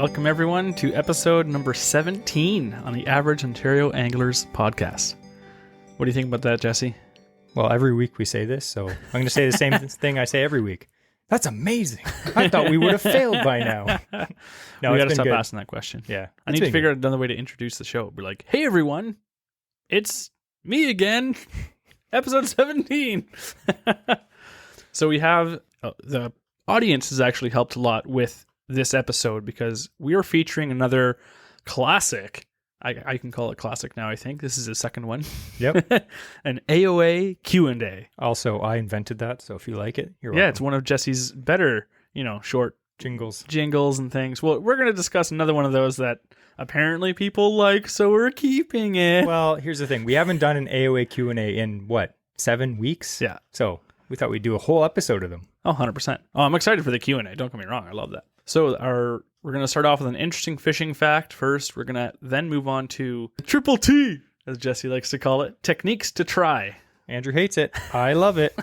Welcome everyone to episode number 17 on the Average Ontario Anglers podcast. What do you think about that, Jesse? Well, every week we say this, so I'm going to say the same thing I say every week. That's amazing. I thought we would have failed by now. No, we got to stop asking that question. Yeah. I need to figure out another way to introduce the show. Be like, hey everyone, it's me again, episode 17. So we have, the audience has actually helped a lot with this episode because we are featuring another classic. I can call it classic now, I think. This is the second one. Yep. An AOA Q&A. Also, I invented that, so if you like it, you're welcome. Yeah, it's one of Jesse's better, short jingles and things. Well, we're going to discuss another one of those that apparently people like, so we're keeping it. Well, here's the thing. We haven't done an AOA Q&A in, 7 weeks? Yeah. So we thought we'd do a whole episode of them. Oh, 100%. Oh, I'm excited for the Q&A. Don't get me wrong. I love that. So we're going to start off with an interesting fishing fact first. We're going to then move on to Triple T, as Jesse likes to call it, techniques to try. Andrew hates it. I love it.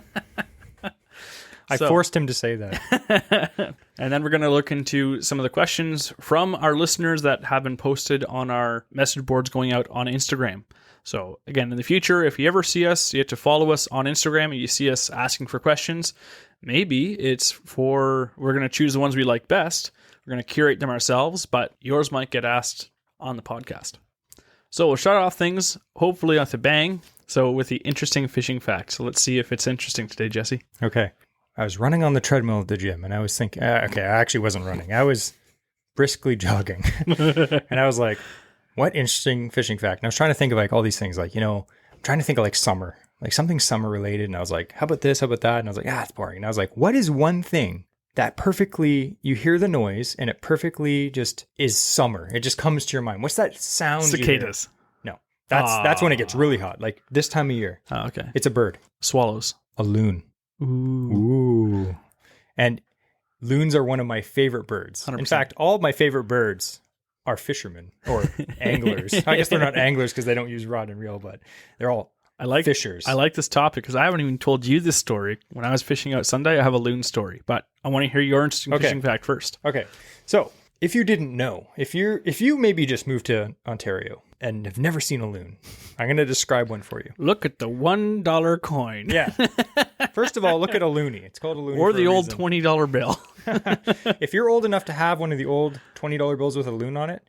I forced him to say that. And then we're going to look into some of the questions from our listeners that have been posted on our message boards going out on Instagram. So again, in the future, if you ever see us, you have to follow us on Instagram and you see us asking for questions. Maybe we're going to choose the ones we like best. We're going to curate them ourselves, but yours might get asked on the podcast. So we'll start off things, hopefully off the bang. So with the interesting fishing fact. So let's see if it's interesting today, Jesse. Okay. I was running on the treadmill at the gym and I was thinking, I actually wasn't running. I was briskly jogging. And I was like, what interesting fishing fact? And I was trying to think of all these things, I'm trying to think of summer. Something summer related. And I was like, how about this? How about that? And I was like, it's boring. And I was like, what is one thing that perfectly, you hear the noise and it perfectly just is summer? It just comes to your mind. What's that sound? Cicadas. No, that's when it gets really hot. Like this time of year. Oh, okay. It's a bird. Swallows. A loon. Ooh. And loons are one of my favorite birds. 100%. In fact, all of my favorite birds are fishermen or anglers. I guess they're not anglers because they don't use rod and reel, but they're all fishers. I like this topic because I haven't even told you this story. When I was fishing out Sunday, I have a loon story, but I want to hear your interesting fishing fact first. Okay. So if you didn't know, if you maybe just moved to Ontario and have never seen a loon, I'm going to describe one for you. Look at the $1 coin. Yeah. First of all, look at a looney. It's called a looney. Or the old $20 bill. If you're old enough to have one of the old $20 bills with a loon on it,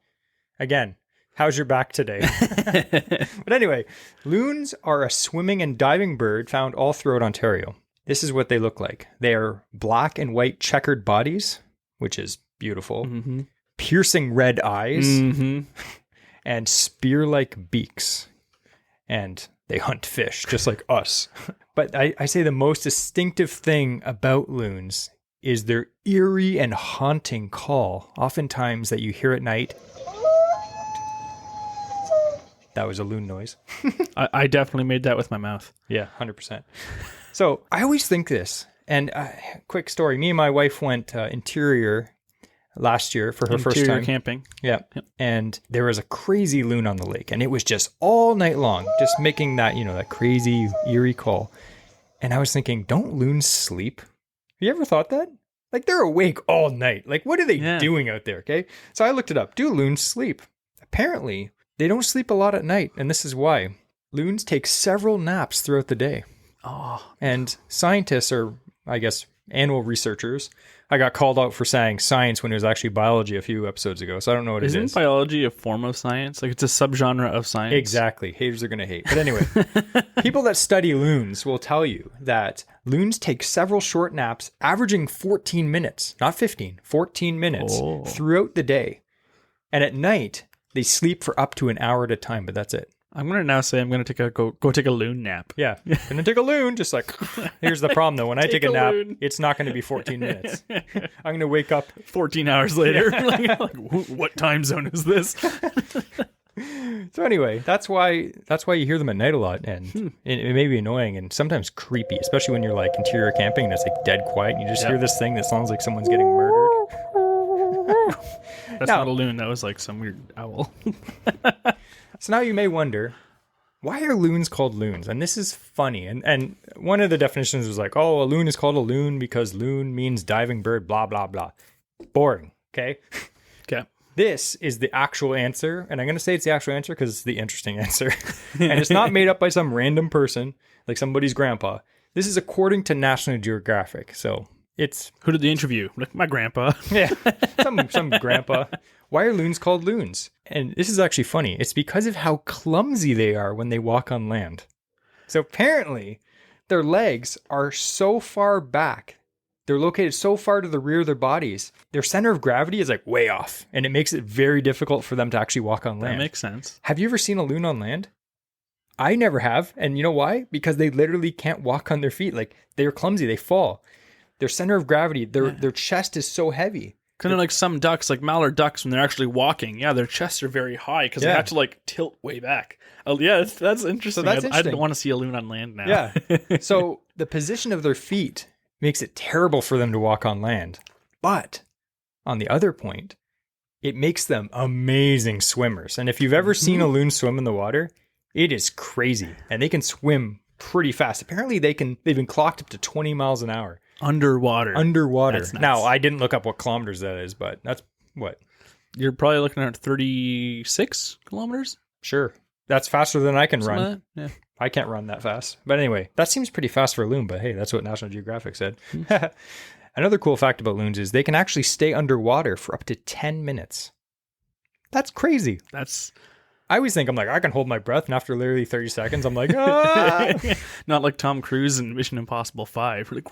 again, how's your back today? But anyway, loons are a swimming and diving bird found all throughout Ontario. This is what they look like. They are black and white checkered bodies, which is beautiful, piercing red eyes, and spear-like beaks. And they hunt fish, just like us. But I say the most distinctive thing about loons is their eerie and haunting call, oftentimes that you hear at night. That was a loon noise. I definitely made that with my mouth. Yeah, 100%. So I always think this, and quick story. Me and my wife went interior last year for her first time. Interior camping. Yeah. Yep. And there was a crazy loon on the lake, and it was just all night long, just making that, that crazy, eerie call. And I was thinking, don't loons sleep? Have you ever thought that? They're awake all night. What are they doing out there? Okay. So I looked it up. Do loons sleep? Apparently, they don't sleep a lot at night, and this is why. Loons take several naps throughout the day. Oh. And scientists, or I guess animal researchers, I got called out for saying science when it was actually biology a few episodes ago, so I don't know what it is. Isn't biology a form of science? It's a subgenre of science? Exactly. Haters are going to hate. But anyway, people that study loons will tell you that loons take several short naps, averaging 14 minutes, not 15, 14 minutes throughout the day. And at night, they sleep for up to an hour at a time, but that's it. I'm going to now say I'm going to go take a loon nap. Yeah. Going to take a loon, just here's the problem though. When I take a nap, it's not going to be 14 minutes. I'm going to wake up 14 hours later. Yeah. What time zone is this? So anyway, that's why you hear them at night a lot, and it may be annoying and sometimes creepy, especially when you're interior camping and it's dead quiet and you just hear this thing that sounds like someone's getting murdered. That's not a loon. That was some weird owl. So now you may wonder, why are loons called loons? And this is funny. And one of the definitions was a loon is called a loon because loon means diving bird, blah, blah, blah. Boring. Okay. Okay. This is the actual answer, and I'm going to say it's the actual answer because it's the interesting answer. And it's not made up by some random person, like somebody's grandpa. This is according to National Geographic. So it's... Who did the interview? Like my grandpa. Yeah, some grandpa. Why are loons called loons? And this is actually funny. It's because of how clumsy they are when they walk on land. So apparently, their legs are so far back. They're located so far to the rear of their bodies. Their center of gravity is like way off, and it makes it very difficult for them to actually walk on land. That makes sense. Have you ever seen a loon on land? I never have. And you know why? Because they literally can't walk on their feet. Like, they're clumsy. They fall. Their center of gravity, their chest is so heavy. Kind of like some ducks, like mallard ducks, when they're actually walking. Yeah, their chests are very high because they have to like tilt way back. Oh, yeah, that's interesting. So that's interesting. I want to see a loon on land now. Yeah. So the position of their feet makes it terrible for them to walk on land. But on the other point, it makes them amazing swimmers. And if you've ever seen a loon swim in the water, it is crazy. And they can swim pretty fast. Apparently they've been clocked up to 20 miles an hour. Underwater. That's nuts. Now, I didn't look up what kilometers that is, but that's what? You're probably looking at 36 kilometers? Sure. That's faster than I can run. Like that? Yeah. I can't run that fast. But anyway, that seems pretty fast for a loon, but hey, that's what National Geographic said. Another cool fact about loons is they can actually stay underwater for up to 10 minutes. That's crazy. I always think, I'm like, I can hold my breath, and after literally 30 seconds, I'm like, ah! Not like Tom Cruise in Mission Impossible 5. Like,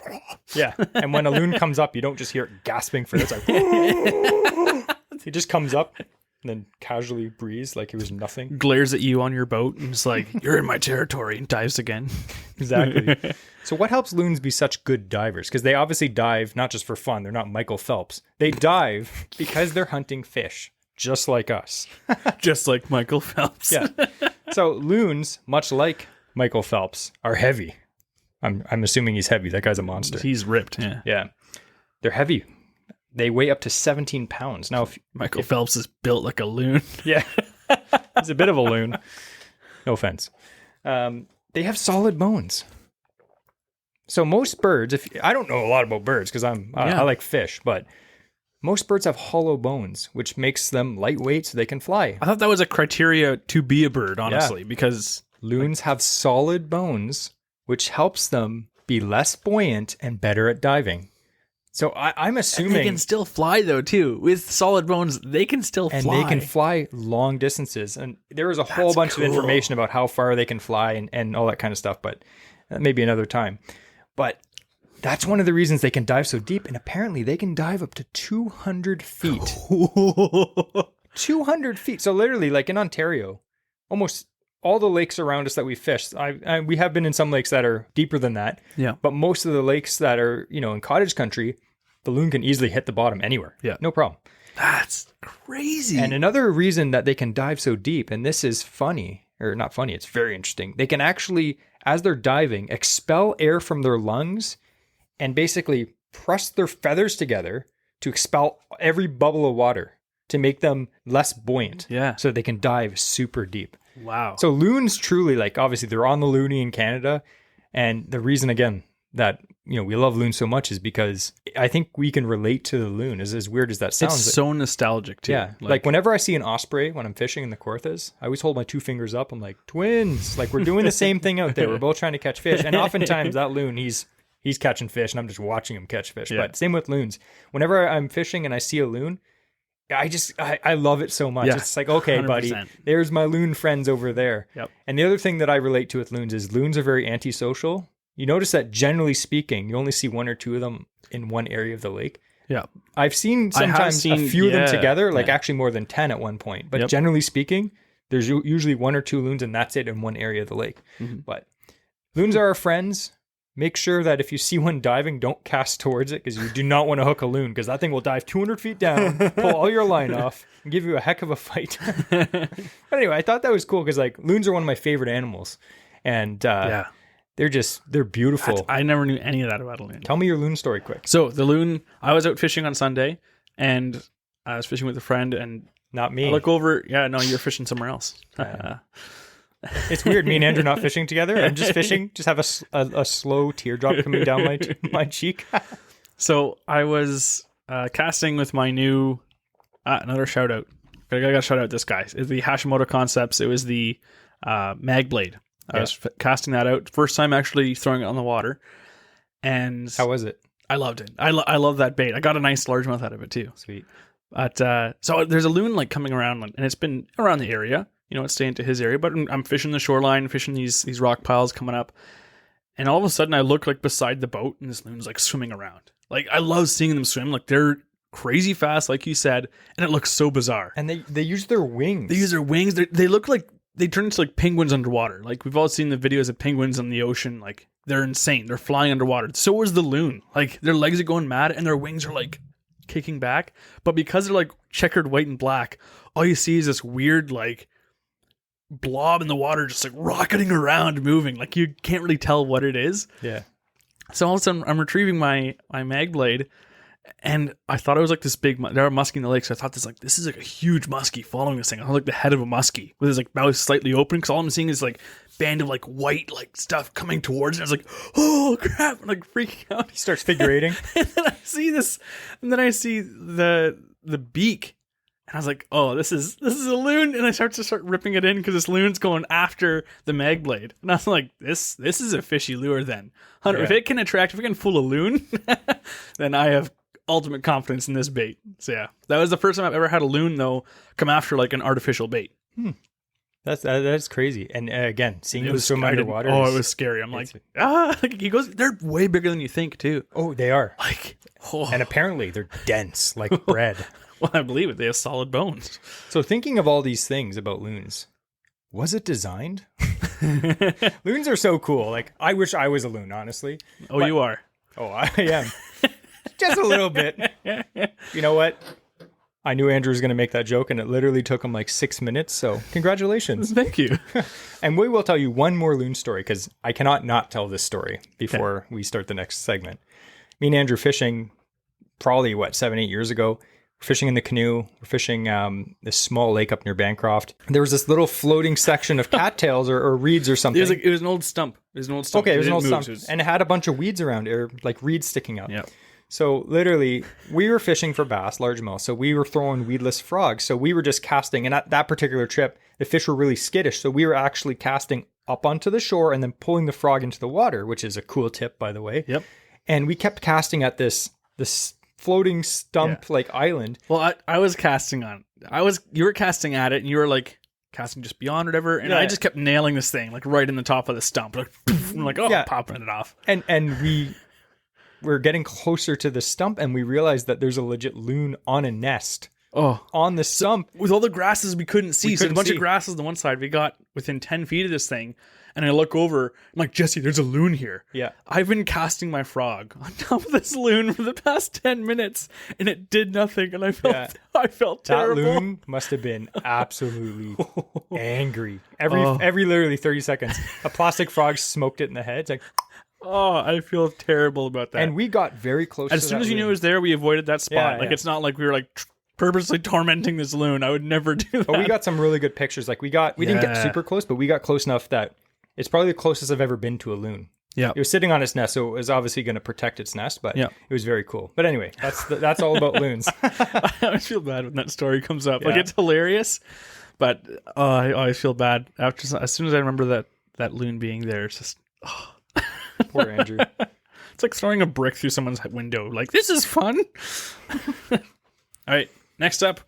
yeah, and when a loon comes up, you don't just hear it gasping for it. It's like, he just comes up and then casually breathes like it was nothing. Glares at you on your boat and is like, you're in my territory, and dives again. Exactly. So what helps loons be such good divers? Because they obviously dive not just for fun. They're not Michael Phelps. They dive because they're hunting fish. Just like us. Just like Michael Phelps. Yeah. So loons, much like Michael Phelps, are heavy. I'm assuming he's heavy. That guy's a monster. He's ripped. Yeah. Yeah. They're heavy. They weigh up to 17 pounds. Now, Michael Phelps is built like a loon. Yeah. He's a bit of a loon. No offense. They have solid bones. So most birds, I don't know a lot about birds because I like fish, but most birds have hollow bones, which makes them lightweight so they can fly. I thought that was a criteria to be a bird, honestly, because loons have solid bones, which helps them be less buoyant and better at diving. So I'm assuming... And they can still fly, though, too. With solid bones, they can still fly. And they can fly long distances. And there is a whole bunch of information about how far they can fly and all that kind of stuff, but maybe another time. But... that's one of the reasons they can dive so deep, and apparently they can dive up to 200 feet. 200 feet. So literally, like in Ontario, almost all the lakes around us that we fish, we have been in some lakes that are deeper than that. Yeah. But most of the lakes that are, in cottage country, the loon can easily hit the bottom anywhere. Yeah. No problem. That's crazy. And another reason that they can dive so deep, and this is funny, or not funny, it's very interesting. They can actually, as they're diving, expel air from their lungs and basically press their feathers together to expel every bubble of water to make them less buoyant. Yeah. So they can dive super deep. Wow. So loons truly, like, obviously they're on the looney in Canada. And the reason, again, that, we love loons so much is because I think we can relate to the loon, as weird as that sounds. It's so nostalgic too. Yeah. Like whenever I see an osprey when I'm fishing in the Kawarthas, I always hold my two fingers up. I'm like, twins. Like, we're doing the same thing out there. We're both trying to catch fish. And oftentimes that loon, he's catching fish and I'm just watching him catch fish. Yeah. But same with loons. Whenever I'm fishing and I see a loon, I love it so much. Yeah. It's like, okay, 100%. Buddy, there's my loon friends over there. Yep. And the other thing that I relate to with loons is loons are very antisocial. You notice that generally speaking, you only see one or two of them in one area of the lake. Yeah. I've seen sometimes a few of them together, like actually more than 10 at one point. But generally speaking, there's usually one or two loons and that's it in one area of the lake. Mm-hmm. But loons are our friends. Make sure that if you see one diving, don't cast towards it because you do not want to hook a loon because that thing will dive 200 feet down, pull all your line off, and give you a heck of a fight. But anyway, I thought that was cool because like loons are one of my favorite animals. And they're beautiful. I never knew any of that about a loon. Tell me your loon story quick. So the loon, I was out fishing on Sunday and I was fishing with a friend and not me. I look over. Yeah, no, you're fishing somewhere else. It's weird. Me and Andrew not fishing together. I'm just fishing. Just have a slow teardrop coming down my cheek. So I was casting with my new another shout out I gotta shout out this guy. It's the Hashimoto Concepts. It was the mag blade. I was casting that out. First time actually throwing it on the water. And How was it? I loved it. I love that bait. I got a nice largemouth out of it too. Sweet. But so there's a loon like coming around, and it's been around the area. You know, it's staying to his area. But I'm fishing the shoreline, fishing these rock piles coming up, and all of a sudden I look like beside the boat, and this loon's like swimming around. Like I love seeing them swim. Like they're crazy fast, like you said, and it looks so bizarre. And they use their wings. They use their wings. They look like they turn into like penguins underwater. Like we've all seen the videos of penguins in the ocean. Like they're insane. They're flying underwater. So is the loon. Like their legs are going mad and their wings are like kicking back. But because they're like checkered white and black, all you see is this weird like blob in the water just like rocketing around, moving. Like you can't really tell what it is. Yeah. So all of a sudden I'm retrieving my mag blade. And I thought it was like this big, there are muskie in the lake, so I thought this is like a huge muskie following this thing. I was like the head of a muskie with his like mouth slightly open, because all I'm seeing is like band of like white like stuff coming towards me. I was like, oh crap, I'm like freaking out. He starts figure eighting. And then I see this, and then I see the beak, and I was like, oh, this is a loon, and I start ripping it in because this loon's going after the mag blade, and I was like, this is a fishy lure then. Hunter, Yeah. if it can fool a loon, then I have ultimate confidence in this bait. So yeah, that was the first time I've ever had a loon though come after like an artificial bait. That's crazy. And again, seeing them swim underwater. Oh, it was scary. I'm like, like he goes. They're way bigger than you think too. Oh, they are. Like, And apparently they're dense like bread. well, I believe it. They have solid bones. So thinking of all these things about loons, was it designed? Loons are so cool. Like I wish I was a loon, honestly. Oh, you are. Oh, I am. Just a little bit. You know what? I knew Andrew was going to make that joke, and it literally took him like 6 minutes. So congratulations. Thank you. And we will tell you one more loon story, because I cannot not tell this story before we start the next segment. Me and Andrew fishing probably 7-8 years ago. We're fishing in the canoe. We're fishing this small lake up near Bancroft. There was this little floating section of cattails or reeds or something. It was an old stump. Okay, it was an old stump. And it had a bunch of weeds around it, or like reeds sticking out. Yeah. So literally, we were fishing for bass, largemouth. So we were throwing weedless frogs. So we were just casting. And at that particular trip, the fish were really skittish. So we were actually casting up onto the shore and then pulling the frog into the water, which is a cool tip, by the way. Yep. And we kept casting at this floating stump like island. Well, I was casting on. You were casting at it, and you were like casting just beyond whatever, and I just kept nailing this thing like right in the top of the stump. Like, I'm like, popping it off. And we're getting closer to the stump, and we realized that there's a legit loon on a nest. Oh, on the stump. With all the grasses we couldn't see. So a bunch of grasses on one side. We got within 10 feet of this thing. And I look over. I'm like, Jesse, there's a loon here. Yeah. I've been casting my frog on top of this loon for the past 10 minutes. And it did nothing. And I felt terrible. That loon must have been absolutely angry. Every literally 30 seconds. A plastic frog smoked it in the head. It's like... Oh, I feel terrible about that. And we got very close to that. As soon as you knew it was there, we avoided that spot. It's not like we were like purposely tormenting this loon. I would never do that. But we got some really good pictures. Like we didn't get super close, but we got close enough that it's probably the closest I've ever been to a loon. Yeah. It was sitting on its nest, so it was obviously going to protect its nest, but it was very cool. But anyway, that's all about loons. I always feel bad when that story comes up. Yeah. Like, it's hilarious, but I always feel bad after. As soon as I remember that loon being there, it's just... Poor Andrew. It's like throwing a brick through someone's window. Like, this is fun. All right, next up,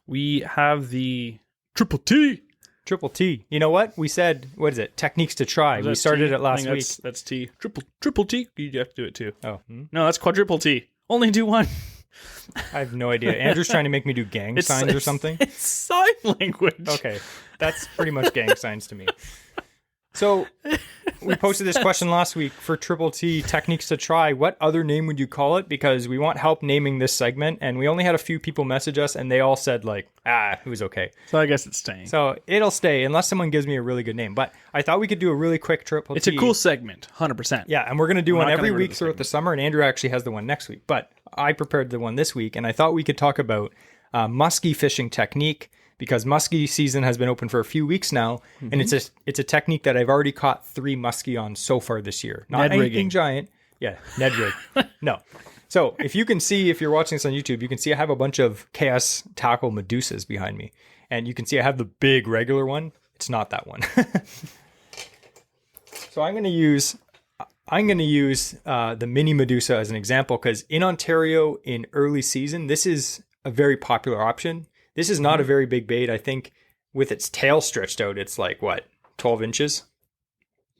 we have the Triple T. Triple T. You know what? We said, what is it? Techniques to try. We started it last week. That's T. Triple T. You have to do it too. Oh. No, that's quadruple T. Only do one. I have no idea. Andrew's trying to make me do gang signs or something. It's sign language. Okay. That's pretty much gang signs to me. So we posted this question last week for Triple T techniques to try. What other name would you call it? Because we want help naming this segment, and we only had a few people message us, and they all said it was okay. So I guess it's staying. So it'll stay unless someone gives me a really good name. But I thought we could do a really quick Triple T. It's a cool segment, 100%. Yeah, and we're going to do one every week throughout the summer, and Andrew actually has the one next week. But I prepared the one this week, and I thought we could talk about musky fishing technique, because musky season has been open for a few weeks now, and it's a technique that I've already caught 3 musky on so far this year. Not anything giant. Yeah, Ned rig. No. So if you can see, if you're watching this on YouTube, you can see I have a bunch of Chaos Tackle Medusas behind me. And you can see I have the big regular one. It's not that one. So I'm going to use the mini Medusa as an example, because in Ontario in early season, this is a very popular option. This is not a very big bait. I think with its tail stretched out, it's like, what, 12 inches?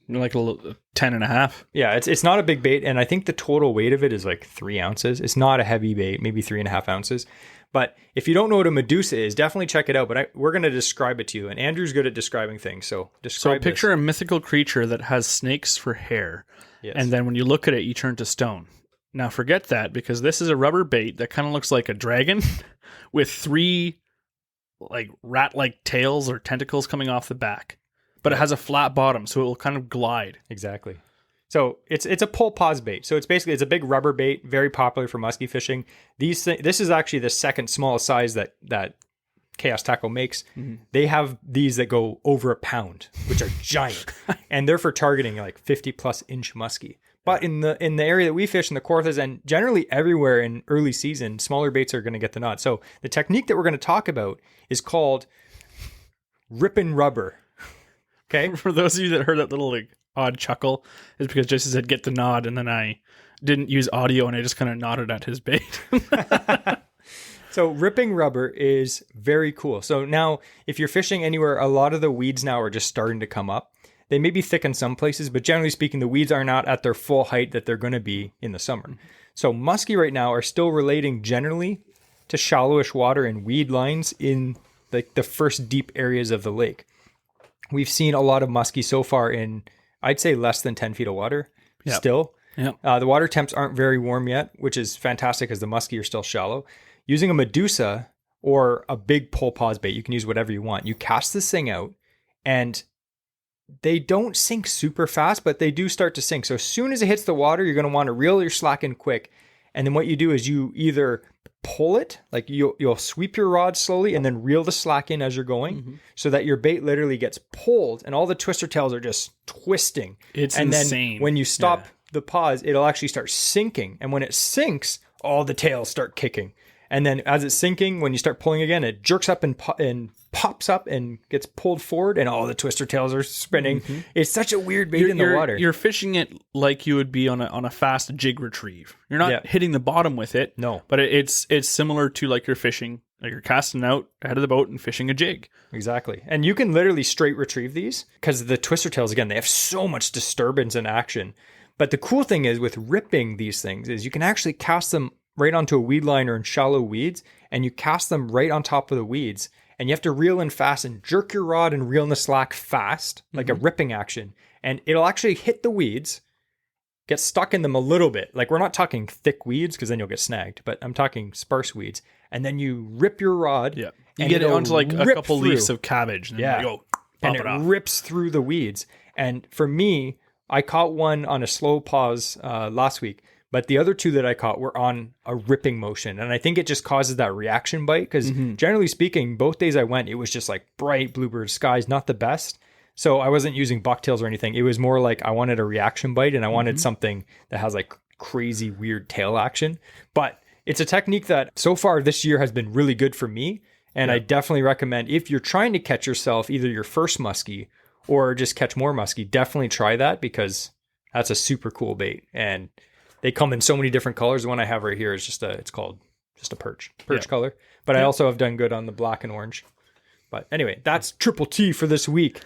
Like a little 10 and a half. Yeah, it's not a big bait. And I think the total weight of it is like 3 ounces. It's not a heavy bait, maybe 3.5 ounces. But if you don't know what a Medusa is, definitely check it out. But we're going to describe it to you. And Andrew's good at describing things. So describe picture this. a mythical creature that has snakes for hair. Yes. And then when you look at it, you turn to stone. Now forget that, because this is a rubber bait that kind of looks like a dragon with 3 like rat-like tails or tentacles coming off the back. But it has a flat bottom, so it will kind of glide. Exactly. So it's a pull pause bait. So it's a big rubber bait, very popular for musky fishing. This is actually the second smallest size that Chaos Tackle makes. Mm-hmm. They have these that go over a pound, which are giant, and they're for targeting like 50 plus inch musky. But in the area that we fish in the Kawarthas and generally everywhere in early season, smaller baits are going to get the nod. So the technique that we're going to talk about is called ripping rubber. Okay. For those of you that heard that little like odd chuckle, is because Jesse said get the nod, and then I didn't use audio and I just kind of nodded at his bait. So ripping rubber is very cool. So now if you're fishing anywhere, a lot of the weeds now are just starting to come up. They may be thick in some places, but generally speaking, the weeds are not at their full height that they're going to be in the summer. So muskie right now are still relating generally to shallowish water and weed lines in like the first deep areas of the lake. We've seen a lot of muskie so far in, I'd say, less than 10 feet of water still. Yep. The water temps aren't very warm yet, which is fantastic because the muskie are still shallow. Using a Medusa or a big pull pause bait, you can use whatever you want. You cast this thing out and they don't sink super fast, but they do start to sink. So as soon as it hits the water, you're going to want to reel your slack in quick. And then what you do is you either pull it, like you'll sweep your rod slowly and then reel the slack in as you're going, so that your bait literally gets pulled and all the twister tails are just twisting. It's and insane. Then when you stop the pause, it'll actually start sinking. And when it sinks, all the tails start kicking. And then as it's sinking, when you start pulling again, it jerks up and pops up and gets pulled forward, and all the twister tails are spinning. It's such a weird bait in the water. You're fishing it like you would be on a fast jig retrieve. You're not hitting the bottom with it. No. But it's similar to like you're fishing, like you're casting out ahead of the boat and fishing a jig. Exactly. And you can literally straight retrieve these because the twister tails, again, they have so much disturbance and action. But the cool thing is with ripping these things is you can actually cast them right onto a weed line or in shallow weeds, and you cast them right on top of the weeds, and you have to reel in fast and jerk your rod and reel in the slack fast, like a ripping action, and it'll actually hit the weeds, get stuck in them a little bit. Like we're not talking thick weeds because then you'll get snagged, but I'm talking sparse weeds, and then you rip your rod. Yeah, you get it onto like a couple leaves of cabbage, and then you pop it off. Rips through the weeds. And for me, I caught one on a slow pause last week. But the other two that I caught were on a ripping motion. And I think it just causes that reaction bite because generally speaking, both days I went, it was just like bright bluebird skies, not the best. So I wasn't using bucktails or anything. It was more like I wanted a reaction bite and I wanted something that has like crazy weird tail action. But it's a technique that so far this year has been really good for me. And I definitely recommend if you're trying to catch yourself, either your first muskie or just catch more muskie, definitely try that because that's a super cool bait. And they come in so many different colors. The one I have right here is it's called a perch color. But I also have done good on the black and orange. But anyway, that's Triple T for this week.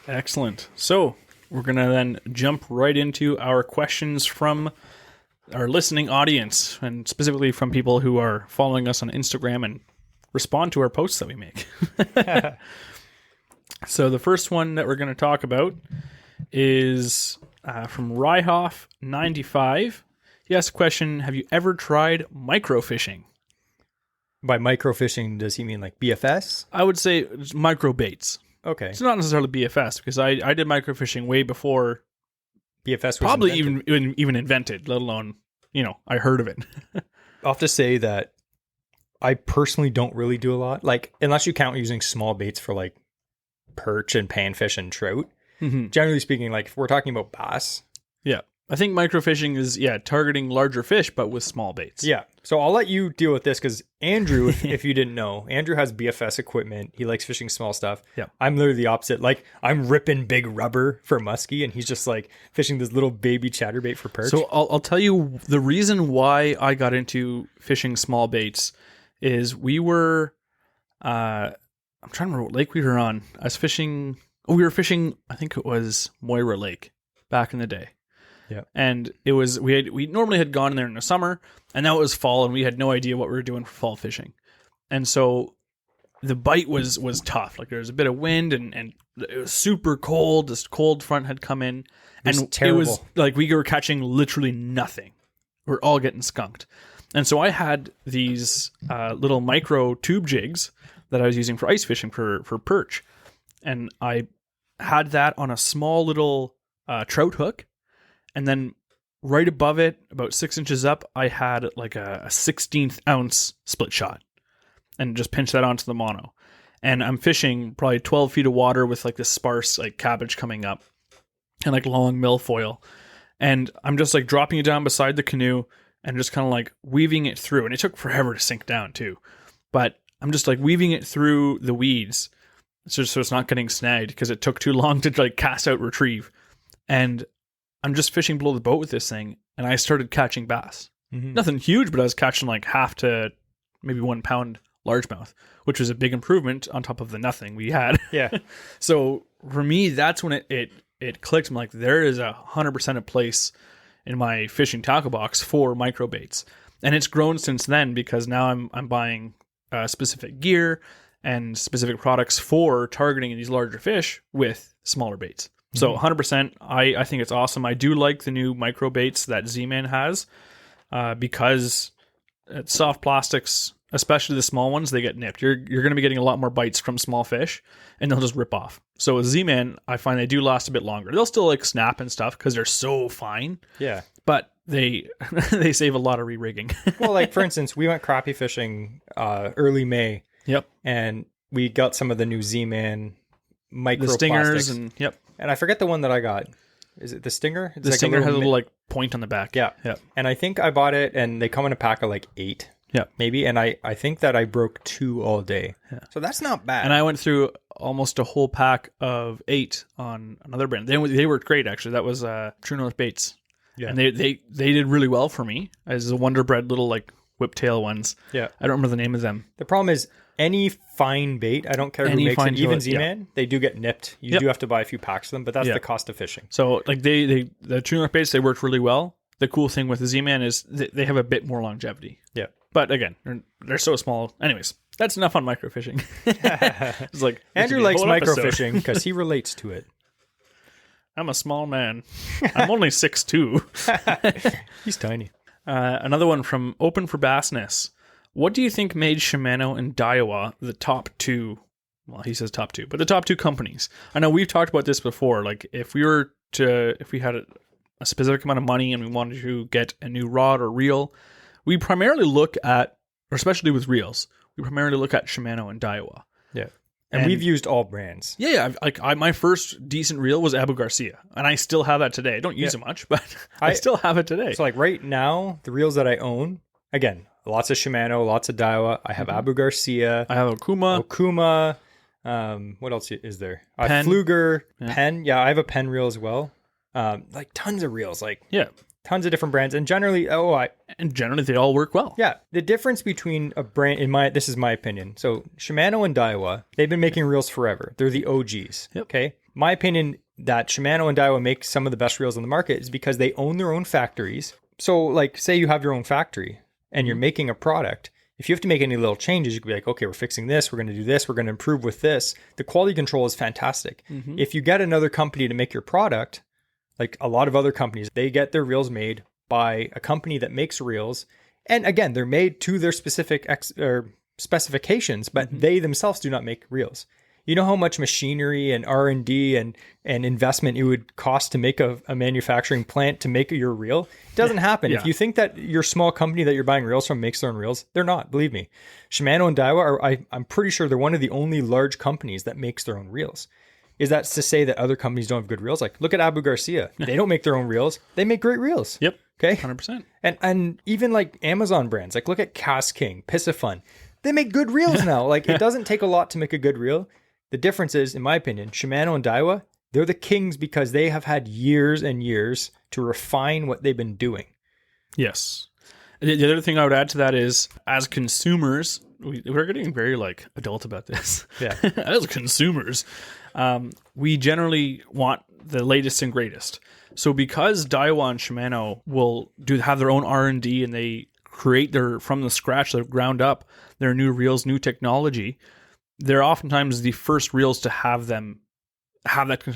Excellent. So we're going to then jump right into our questions from our listening audience, and specifically from people who are following us on Instagram and respond to our posts that we make. So the first one that we're going to talk about is from Ryhoff95. He asked a question, have you ever tried microfishing? By microfishing, does he mean like BFS? I would say it's micro baits. Okay. It's not necessarily BFS because I did microfishing way before BFS was probably invented. even invented, let alone, I heard of it. I'll have to say that I personally don't really do a lot. Like, unless you count using small baits for like perch and panfish and trout. Generally speaking, like if we're talking about bass, I think microfishing is, targeting larger fish, but with small baits. Yeah. So I'll let you deal with this because Andrew, if you didn't know, Andrew has BFS equipment. He likes fishing small stuff. Yeah. I'm literally the opposite. Like I'm ripping big rubber for musky and he's just like fishing this little baby chatterbait for perch. So I'll tell you the reason why I got into fishing small baits is we were, I'm trying to remember what lake we were on. We were fishing, I think it was Moira Lake back in the day. Yeah. And it was, we normally had gone there in the summer and now it was fall and we had no idea what we were doing for fall fishing. And so the bite was tough. Like there was a bit of wind and it was super cold. This cold front had come in and terrible. It was like we were catching literally nothing. We're all getting skunked. And so I had these little micro tube jigs that I was using for ice fishing for perch. And I had that on a small little trout hook. And then right above it, about 6 inches up, I had like a 16th ounce split shot and just pinched that onto the mono. And I'm fishing probably 12 feet of water with like this sparse like cabbage coming up and like long milfoil. And I'm just like dropping it down beside the canoe and just kind of like weaving it through. And it took forever to sink down too. But I'm just like weaving it through the weeds so it's not getting snagged because it took too long to like cast out retrieve. And I'm just fishing below the boat with this thing, and I started catching bass. Mm-hmm. Nothing huge, but I was catching like half to maybe 1 pound largemouth, which was a big improvement on top of the nothing we had. Yeah. So for me, that's when it clicked. I'm like, there is 100% a place in my fishing tackle box for micro baits, and it's grown since then because now I'm buying specific gear and specific products for targeting these larger fish with smaller baits. So 100%, I think it's awesome. I do like the new micro baits that Z-Man has because soft plastics, especially the small ones, they get nipped. You're going to be getting a lot more bites from small fish and they'll just rip off. So with Z-Man, I find they do last a bit longer. They'll still like snap and stuff because they're so fine. Yeah. But they save a lot of re-rigging. Well, like for instance, we went crappie fishing early May. Yep. And we got some of the new Z-Man microplastics. The stingers and yep. And I forget the one that I got. Is it the Stinger? It's The like Stinger has a little like point on the back. Yeah. Yeah. And I think I bought it and they come in a pack of like 8. Yeah. Maybe. And I think that I broke 2 all day. Yeah. So that's not bad. And I went through almost a whole pack of 8 on another brand. They worked great actually. That was True North Baits. Yeah. And they did really well for me as the Wonder Bread little like whiptail ones. Yeah. I don't remember the name of them. The problem is any fine bait, I don't care who makes it, even Z-Man, they do get nipped. You do have to buy a few packs of them, but that's the cost of fishing. So like the True North Baits, they worked really well. The cool thing with the Z-Man is they have a bit more longevity. Yeah. But again, they're so small. Anyways, that's enough on microfishing. It's like Andrew likes microfishing because he relates to it. I'm a small man. I'm only 6'2". He's tiny. Another one from Open for Bassness. What do you think made Shimano and Daiwa the top 2? Well, he says top 2, but the top 2 companies. I know we've talked about this before. Like if we had a specific amount of money and we wanted to get a new rod or reel, we primarily look at, or especially with reels, we primarily look at Shimano and Daiwa. Yeah. And we've used all brands. Yeah, my first decent reel was Abu Garcia, and I still have that today. I don't use it much, but I still have it today. So like right now, the reels that I own, again, lots of Shimano, lots of Daiwa. I have Abu Garcia. I have Okuma. What else is there? Penn. Pfluger, Penn. Yeah, I have a Penn reel as well. Like tons of reels, like tons of different brands, and generally, they all work well. Yeah, the difference between a brand, this is my opinion. So Shimano and Daiwa, they've been making reels forever. They're the OGs. Yep. Okay, my opinion that Shimano and Daiwa make some of the best reels on the market is because they own their own factories. So, like, say you have your own factory and you're making a product. If you have to make any little changes, you could be like, okay, we're fixing this, we're going to do this, we're going to improve with this. The quality control is fantastic. Mm-hmm. If you get another company to make your product, like a lot of other companies, they get their reels made by a company that makes reels. And again, they're made to their specific specifications, but they themselves do not make reels. You know how much machinery and R&D and investment it would cost to make a manufacturing plant to make your reel? It doesn't happen. If you think that your small company that you're buying reels from makes their own reels, they're not, believe me. Shimano and Daiwa I'm pretty sure they're one of the only large companies that makes their own reels. Is that to say that other companies don't have good reels? Like, look at Abu Garcia. They don't make their own reels. They make great reels. Yep. Okay. 100%. And even like Amazon brands, like look at Cast King, Piscifun. They make good reels now. Like it doesn't take a lot to make a good reel. The difference is, in my opinion, Shimano and Daiwa, they're the kings because they have had years and years to refine what they've been doing. Yes. The other thing I would add to that is, as consumers, we're getting very like adult about this. Yeah. As consumers, we generally want the latest and greatest. So because Daiwa and Shimano will have their own R&D and they create from the scratch, their ground up, their new reels, new technology, they're oftentimes the first reels to have that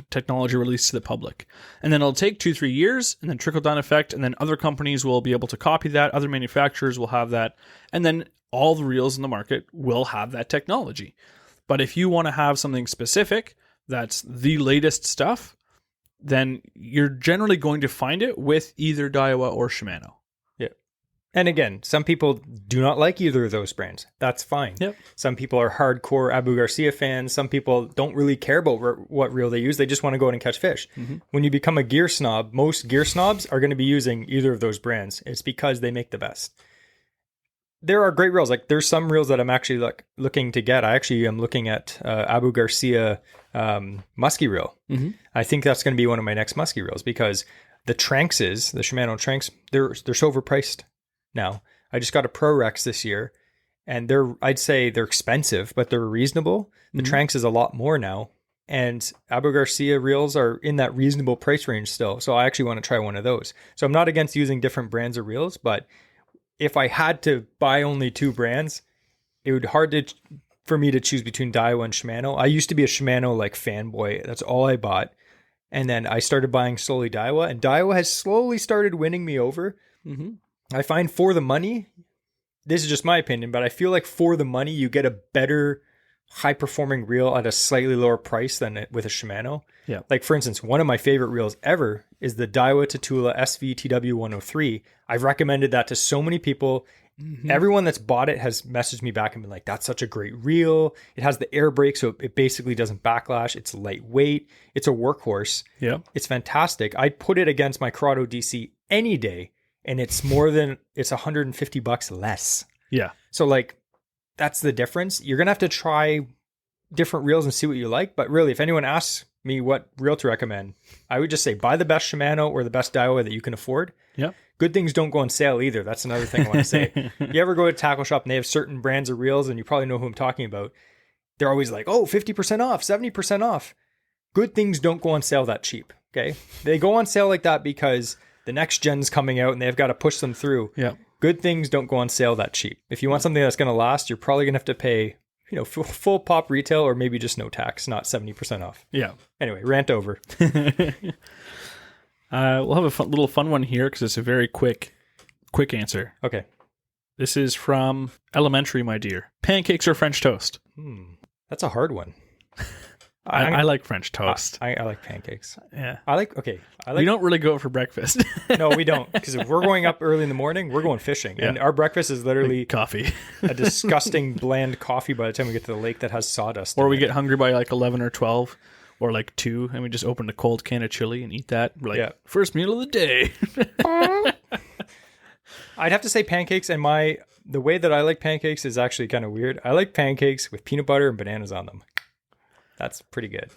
technology released to the public. And then it'll take 2-3 years and then trickle down effect. And then other companies will be able to copy that. Other manufacturers will have that. And then all the reels in the market will have that technology. But if you want to have something specific, that's the latest stuff, then you're generally going to find it with either Daiwa or Shimano. Yeah. And again, some people do not like either of those brands. That's fine. Yep. Some people are hardcore Abu Garcia fans. Some people don't really care about what reel they use. They just want to go out and catch fish. Mm-hmm. When you become a gear snob, most gear snobs are going to be using either of those brands. It's because they make the best. There are great reels. Like there's some reels that I'm actually looking to get. I actually am looking at Abu Garcia musky reel. Mm-hmm. I think that's going to be one of my next musky reels because the Tranxes, the Shimano Tranx, they're so overpriced now. I just got a Pro Rex this year and I'd say they're expensive, but they're reasonable. The mm-hmm. Tranx is a lot more now. And Abu Garcia reels are in that reasonable price range still. So I actually want to try one of those. So I'm not against using different brands of reels, but if I had to buy only two brands, it would be hard for me to choose between Daiwa and Shimano. I used to be a Shimano like fanboy. That's all I bought. And then I started buying slowly Daiwa, and Daiwa has slowly started winning me over. Mm-hmm. I find for the money, this is just my opinion, but I feel like for the money, you get a better high performing reel at a slightly lower price than with a Shimano. Yeah. Like for instance, one of my favorite reels ever is the Daiwa Tatula SVTW 103. I've recommended that to so many people. Mm-hmm. Everyone that's bought it has messaged me back and been like, that's such a great reel. It has the air brake, so it basically doesn't backlash. It's lightweight. It's a workhorse. Yeah. It's fantastic. I'd put it against my Corrado DC any day, and it's $150 less. Yeah. So like, that's the difference. You're going to have to try different reels and see what you like. But really, if anyone asks me what reel to recommend, I would just say buy the best Shimano or the best Daiwa that you can afford. Yeah. Good things don't go on sale either. That's another thing I want to say. You ever go to a tackle shop and they have certain brands of reels, and you probably know who I'm talking about. They're always like, oh, 50% off, 70% off. Good things don't go on sale that cheap. Okay. They go on sale like that because the next gen's coming out and they've got to push them through. Yeah. Good things don't go on sale that cheap. If you want something that's going to last, you're probably going to have to pay, full pop retail or maybe just no tax, not 70% off. Yeah. Anyway, rant over. We'll have a little fun one here because it's a very quick answer. Okay. This is from Elementary, my dear. Pancakes or French toast? That's a hard one. I like French toast. I like pancakes. Yeah. We don't really go for breakfast. No, we don't. Because if we're going up early in the morning, we're going fishing. Yeah. And our breakfast is literally like coffee. A disgusting bland coffee by the time we get to the lake that has sawdust. Or we get hungry by like 11 or 12 or like 2 and we just open a cold can of chili and eat that. We're like, first meal of the day. I'd have to say pancakes, and the way that I like pancakes is actually kind of weird. I like pancakes with peanut butter and bananas on them. That's pretty good.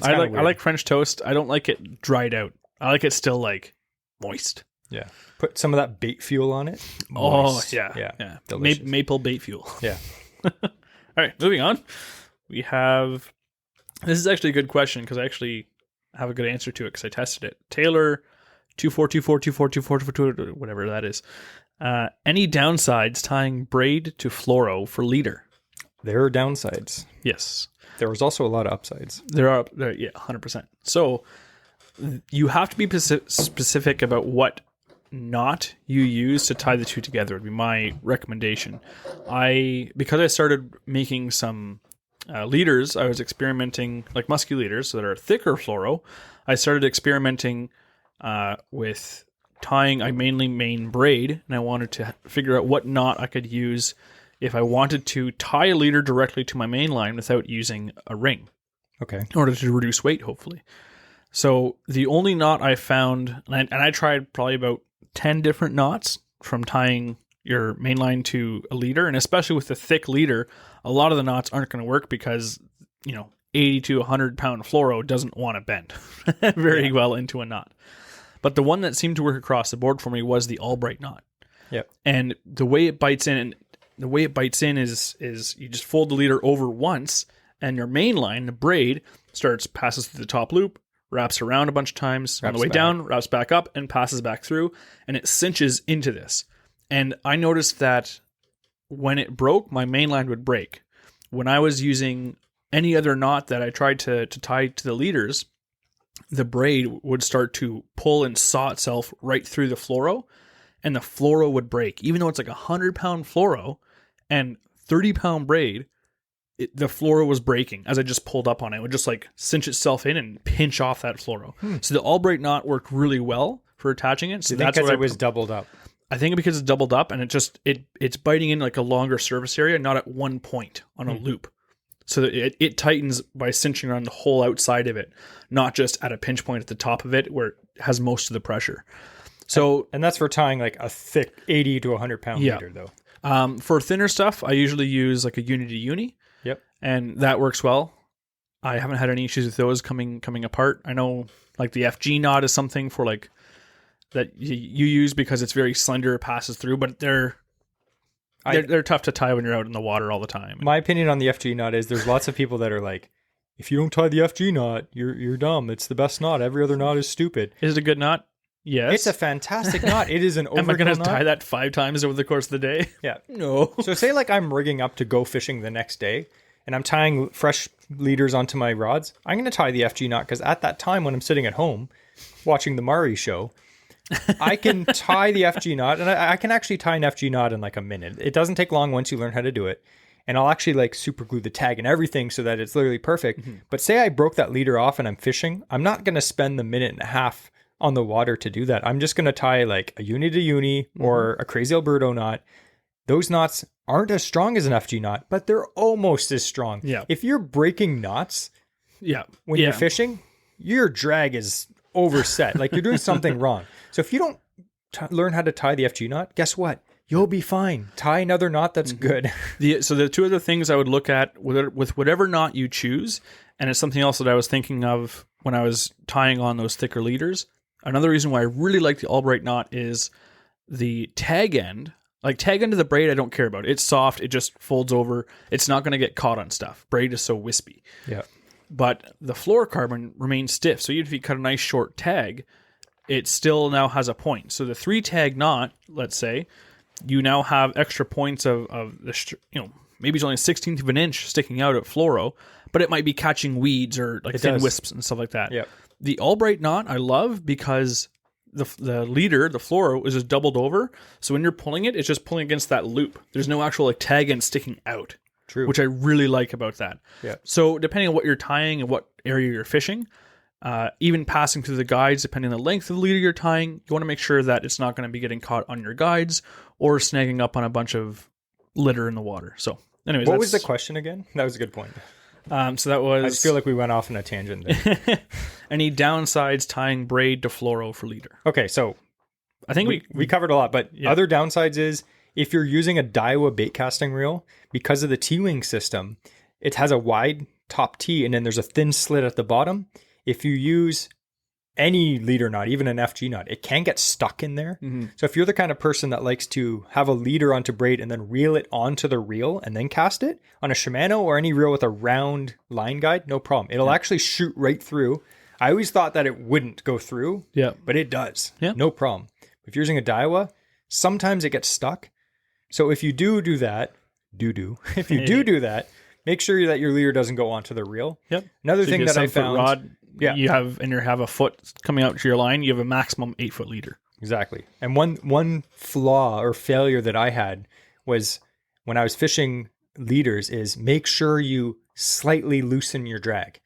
I like French toast. I don't like it dried out. I like it still like moist. Yeah. Put some of that bait fuel on it. Moist. Oh, yeah. Maple bait fuel. Yeah. All right, moving on. We have, this is actually a good question because I actually have a good answer to it because I tested it. Taylor 24242424, whatever that is. Any downsides tying braid to fluoro for leader? There are downsides. Yes. There was also a lot of upsides. There, 100%. So you have to be specific about what knot you use to tie the two together would be my recommendation. Because I started making some leaders, I was experimenting, like musky leaders, so that are thicker fluoro. I started experimenting with tying. I mainly main braid, and I wanted to figure out what knot I could use if I wanted to tie a leader directly to my main line without using a ring. Okay. in order to reduce weight, hopefully. So the only knot I found, and I tried probably about 10 different knots from tying your main line to a leader, and especially with the thick leader, a lot of the knots aren't going to work because, 80 to 100 pound fluoro doesn't want to bend very well into a knot. But the one that seemed to work across the board for me was the Albright knot. Yep. And the way it bites in, is you just fold the leader over once, and your main line, the braid, passes through the top loop, wraps around a bunch of times on the way down, wraps back up, and passes back through, and it cinches into this. And I noticed that when it broke, my main line would break. When I was using any other knot that I tried to tie to the leaders, the braid would start to pull and saw itself right through the fluoro, and the fluoro would break. Even though it's like 100-pound fluoro and 30-pound braid, the fluoro was breaking as I just pulled up on it. It would just like cinch itself in and pinch off that fluoro. So the Albright knot worked really well for attaching it. So that's why it was doubled up. I think because it's doubled up and it's biting in like a longer surface area, not at one point on a loop. So that it tightens by cinching around the whole outside of it, not just at a pinch point at the top of it where it has most of the pressure. So and that's for tying like a thick 80 to 100 pound leader though. For thinner stuff, I usually use like a uni to uni. Yep. And that works well. I haven't had any issues with those coming apart. I know like the FG knot is something for like that you use because it's very slender, passes through, but they're tough to tie when you're out in the water all the time. My opinion on the FG knot is there's lots of people that are like, if you don't tie the FG knot, you're dumb. It's the best knot. Every other knot is stupid. Is it a good knot? Yes. It's a fantastic knot. It is an overkill knot. Am I going to tie that 5 times over the course of the day? Yeah. No. So say like I'm rigging up to go fishing the next day and I'm tying fresh leaders onto my rods. I'm going to tie the FG knot because at that time when I'm sitting at home watching the Mari show, I can tie the FG knot, and I can actually tie an FG knot in like a minute. It doesn't take long once you learn how to do it. And I'll actually like super glue the tag and everything so that it's literally perfect. Mm-hmm. But say I broke that leader off and I'm fishing, I'm not going to spend the minute and a half on the water to do that. I'm just going to tie like a uni to uni or a crazy Alberto knot. Those knots aren't as strong as an FG knot, but they're almost as strong. Yeah. If you're breaking knots when you're fishing, your drag is overset. Like you're doing something wrong. So if you don't learn how to tie the FG knot, guess what? You'll be fine. Tie another knot that's good. So the two other things I would look at with whatever knot you choose, and it's something else that I was thinking of when I was tying on those thicker leaders. Another reason why I really like the Albright knot is the tag end. Like tag end of the braid, I don't care about. It's soft. It just folds over. It's not going to get caught on stuff. Braid is so wispy. Yeah. But the fluorocarbon remains stiff. So even if you cut a nice short tag, it still now has a point. So the 3 tag knot, let's say, you now have extra points of the, maybe it's only a 16th of an inch sticking out at fluoro, but it might be catching weeds or like thin wisps and stuff like that. Yep. The Albright knot I love because the leader, the fluoro, is just doubled over. So when you're pulling it, it's just pulling against that loop. There's no actual like tag end sticking out. True. Which I really like about that. Yeah. So depending on what you're tying and what area you're fishing, even passing through the guides, depending on the length of the leader you're tying, you want to make sure that it's not going to be getting caught on your guides or snagging up on a bunch of litter in the water. So anyways, what was the question again? That was a good point. So that was... I just feel like we went off on a tangent there. Any downsides tying braid to fluoro for leader? Okay, so I think we covered a lot, but other downsides is if you're using a Daiwa bait casting reel, because of the T-wing system, it has a wide top T and then there's a thin slit at the bottom. If you use any leader knot, even an FG knot, it can get stuck in there. Mm-hmm. So if you're the kind of person that likes to have a leader onto braid and then reel it onto the reel and then cast it on a Shimano or any reel with a round line guide, no problem. It'll actually shoot right through. I always thought that it wouldn't go through, but it does. Yeah. No problem. If you're using a Daiwa, sometimes it gets stuck. So if you do that, if you do that, make sure that your leader doesn't go onto the reel. Yep. Another thing that I found... Rod, you have a foot coming out to your line, you have a maximum 8-foot leader. Exactly. And one flaw or failure that I had was when I was fishing leaders is make sure you slightly loosen your drag.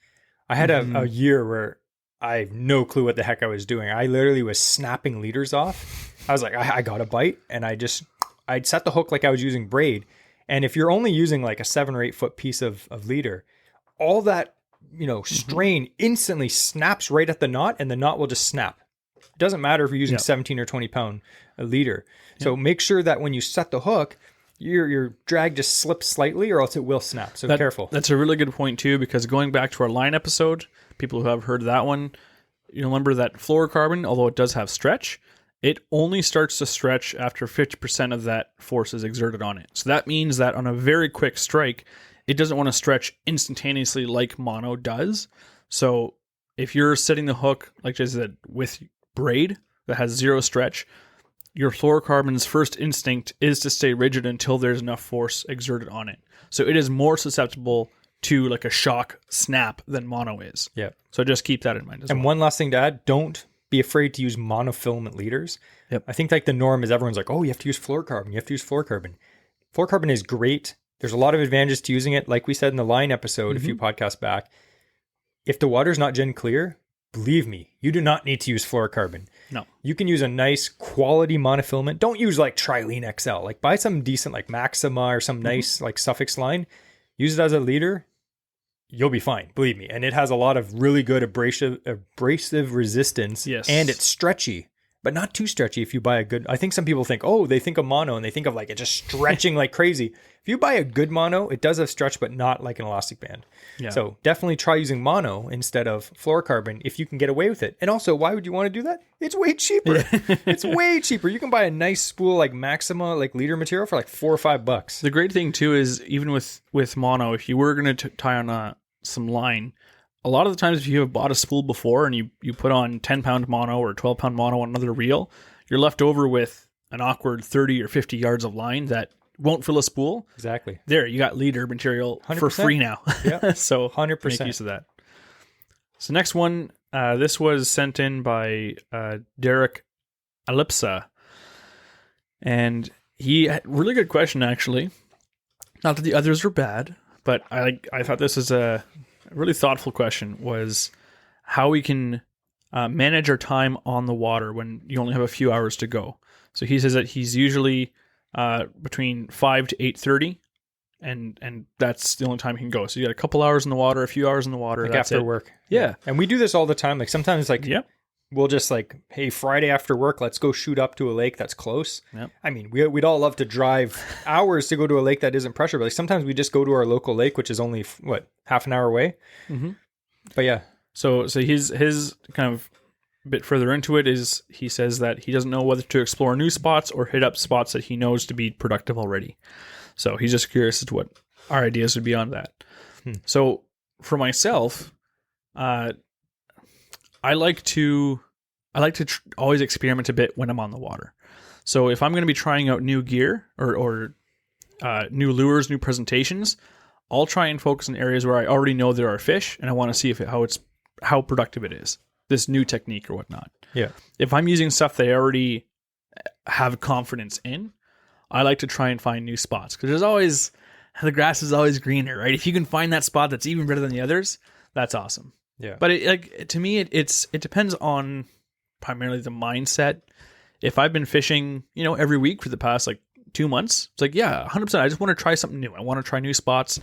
I had a year where I have no clue what the heck I was doing. I literally was snapping leaders off. I was like, I got a bite, and I'd set the hook like I was using braid. And if you're only using like a 7 or 8 foot piece of leader, all that strain instantly snaps right at the knot, and the knot will just snap. It doesn't matter if you're using 17 or 20 pound a leader. So make sure that when you set the hook, your drag just slips slightly, or else it will snap. So careful. That's a really good point too, because going back to our line episode, people who have heard that one, you remember that fluorocarbon, although it does have stretch, it only starts to stretch after 50% of that force is exerted on it. So that means that on a very quick strike, it doesn't want to stretch instantaneously like mono does. So if you're setting the hook, like I said, with braid that has zero stretch, your fluorocarbon's first instinct is to stay rigid until there's enough force exerted on it. So it is more susceptible to like a shock snap than mono is. Yeah. So just keep that in mind as well. And one last thing to add, don't be afraid to use monofilament leaders. Yep. I think like the norm is everyone's like, oh, you have to use fluorocarbon. You have to use fluorocarbon. Fluorocarbon is great. There's a lot of advantages to using it. Like we said in the line episode a few podcasts back, if the water's not gen clear, believe me, you do not need to use fluorocarbon. No. You can use a nice quality monofilament. Don't use like Trilene XL. Like buy some decent like Maxima or some nice like Suffix line. Use it as a leader. You'll be fine. Believe me. And it has a lot of really good abrasive resistance. Yes. And it's stretchy, but not too stretchy if you buy a good. I think some people think, oh, they think of mono and they think of like it just stretching like crazy. If you buy a good mono, it does have stretch, but not like an elastic band. Yeah. So definitely try using mono instead of fluorocarbon if you can get away with it. And also, why would you want to do that? It's way cheaper. It's way cheaper. You can buy a nice spool like Maxima, like leader material for like $4 or $5. The great thing too is even with mono, if you were going to tie on some line, a lot of the times if you have bought a spool before and you put on 10-pound mono or 12-pound mono on another reel, you're left over with an awkward 30 or 50 yards of line that won't fill a spool. Exactly. There, you got leader material 100%. for free now. Yeah. So 100%. make use of that. So next one, this was sent in by Derek Alipsa. And he had a really good question, actually. Not that the others are bad, but I thought this is a really thoughtful question, was how we can manage our time on the water when you only have a few hours to go. So he says that he's usually between 5 to 8:30, and that's the only time he can go. So you got a couple hours in the water, a few hours in the water. Like that's after it. work. Yeah. And we do this all the time. Like sometimes like we'll just like, hey, Friday after work, let's go shoot up to a lake that's close. Yep. I mean, we'd all love to drive hours to go to a lake that isn't pressure, but like sometimes we just go to our local lake, which is only half an hour away. Mm-hmm. But yeah. So his kind of bit further into it is he says that he doesn't know whether to explore new spots or hit up spots that he knows to be productive already. So he's just curious as to what our ideas would be on that. So for myself, I like to always experiment a bit when I'm on the water. So if I'm going to be trying out new gear or new lures, new presentations, I'll try and focus in areas where I already know there are fish, and I want to see how productive it is, this new technique or whatnot. Yeah. If I'm using stuff that I already have confidence in, I like to try and find new spots, because the grass is always greener, right? If you can find that spot that's even better than the others, that's awesome. Yeah. But to me, it depends on primarily the mindset. If I've been fishing, every week for the past 2 months, it's 100%. I just want to try something new. I want to try new spots.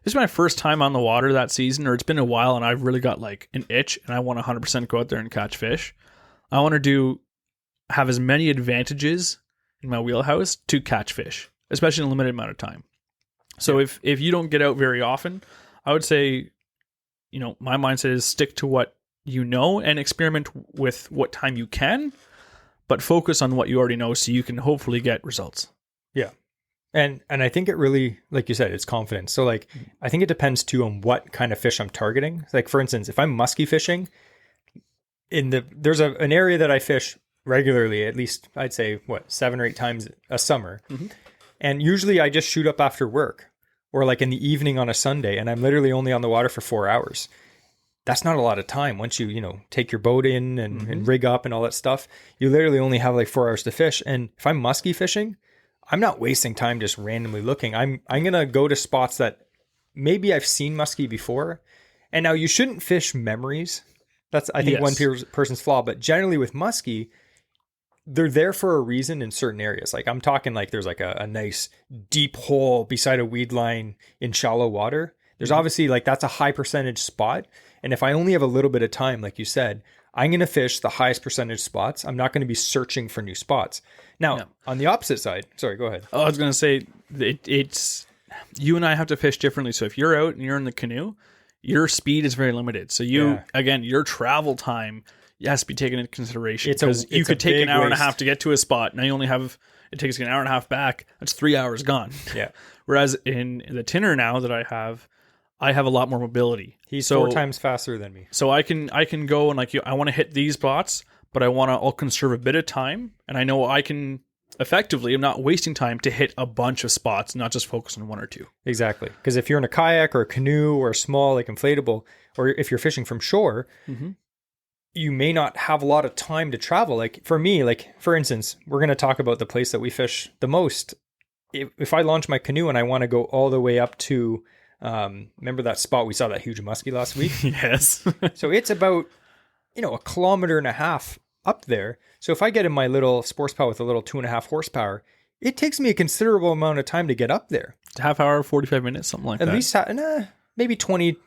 This is my first time on the water that season, or it's been a while, and I've really got an itch, and I want to 100% go out there and catch fish. I want to have as many advantages in my wheelhouse to catch fish, especially in a limited amount of time. So if you don't get out very often, I would say, my mindset is stick to what you know and experiment with what time you can, but focus on what you already know so you can hopefully get results. Yeah. And I think it really, like you said, it's confidence. So I think it depends too on what kind of fish I'm targeting. Like for instance, if I'm musky fishing, there's an area that I fish regularly, at least I'd say 7 or 8 times a summer. Mm-hmm. And usually I just shoot up after work or in the evening on a Sunday, and I'm literally only on the water for 4 hours. That's not a lot of time. Once you take your boat in and rig up and all that stuff, you literally only have 4 hours to fish. And if I'm musky fishing, I'm not wasting time just randomly looking. I'm going to go to spots that maybe I've seen musky before. And now you shouldn't fish memories. That's, I think, one person's flaw. But generally with musky, they're there for a reason in certain areas. I'm talking there's a nice deep hole beside a weed line in shallow water. There's obviously like, that's a high percentage spot. And if I only have a little bit of time, like you said, I'm going to fish the highest percentage spots. I'm not going to be searching for new spots. Now, on the opposite side, sorry, go ahead. Oh, I was going to say, it's you and I have to fish differently. So if you're out and you're in the canoe, your speed is very limited. So again, your travel time has to be taken into consideration, because you could take an hour and a half to get to a spot. Now you only have, it takes an hour and a half back. That's 3 hours gone. Yeah. Whereas in the tinner now that I have a lot more mobility. He's 4 times faster than me. So I can go and like, I want to hit these spots, but I'll conserve a bit of time, and I know I can effectively, I'm not wasting time to hit a bunch of spots, not just focus on 1 or 2. Exactly. Because if you're in a kayak or a canoe or a small like inflatable, or if you're fishing from shore, you may not have a lot of time to travel. Like for me, like for instance, we're going to talk about the place that we fish the most. If I launch my canoe and I want to go all the way up to, remember that spot we saw that huge musky last week? Yes. So it's about, 1.5 kilometers up there. So if I get in my little sports power with a little 2.5 horsepower, it takes me a considerable amount of time to get up there. Half hour, 45 minutes, something like that. At least maybe 20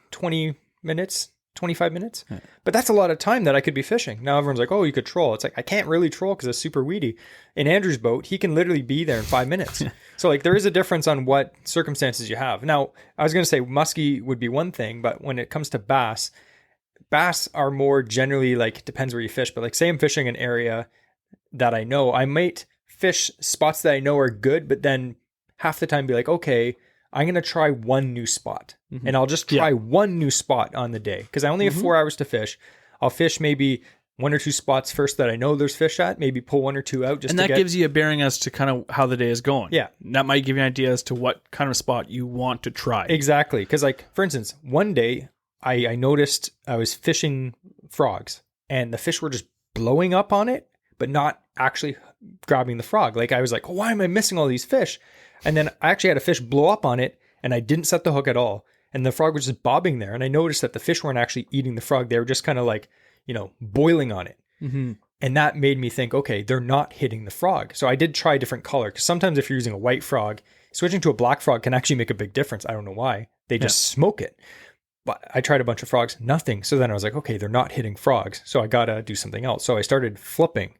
minutes, 25 minutes. Yeah. But that's a lot of time that I could be fishing. Now everyone's like, oh, you could troll. It's like, I can't really troll because it's super weedy. In Andrew's boat, he can literally be there in 5 minutes. So like there is a difference on what circumstances you have. Now, I was going to say musky would be one thing, but when it comes to bass are more generally like, it depends where you fish. But like say I'm fishing an area that I know, I might fish spots that I know are good, but then half the time be like, okay, I'm going to try one new spot, and I'll just try one new spot on the day. Cause I only have 4 hours to fish. I'll fish maybe 1 or 2 spots first that I know there's fish at, maybe pull 1 or 2 out and that gives you a bearing as to kind of how the day is going. Yeah. That might give you an idea as to what kind of spot you want to try. Exactly. Cause like, for instance, one day I noticed I was fishing frogs and the fish were just blowing up on it, but not actually grabbing the frog. Like I was like, why am I missing all these fish? And then I actually had a fish blow up on it and I didn't set the hook at all. And the frog was just bobbing there. And I noticed that the fish weren't actually eating the frog. They were just kind of like, boiling on it. And that made me think, okay, they're not hitting the frog. So I did try a different color, because sometimes if you're using a white frog, switching to a black frog can actually make a big difference. I don't know why. They just smoke it. But I tried a bunch of frogs, nothing. So then I was like, okay, they're not hitting frogs. So I got to do something else. So I started flipping,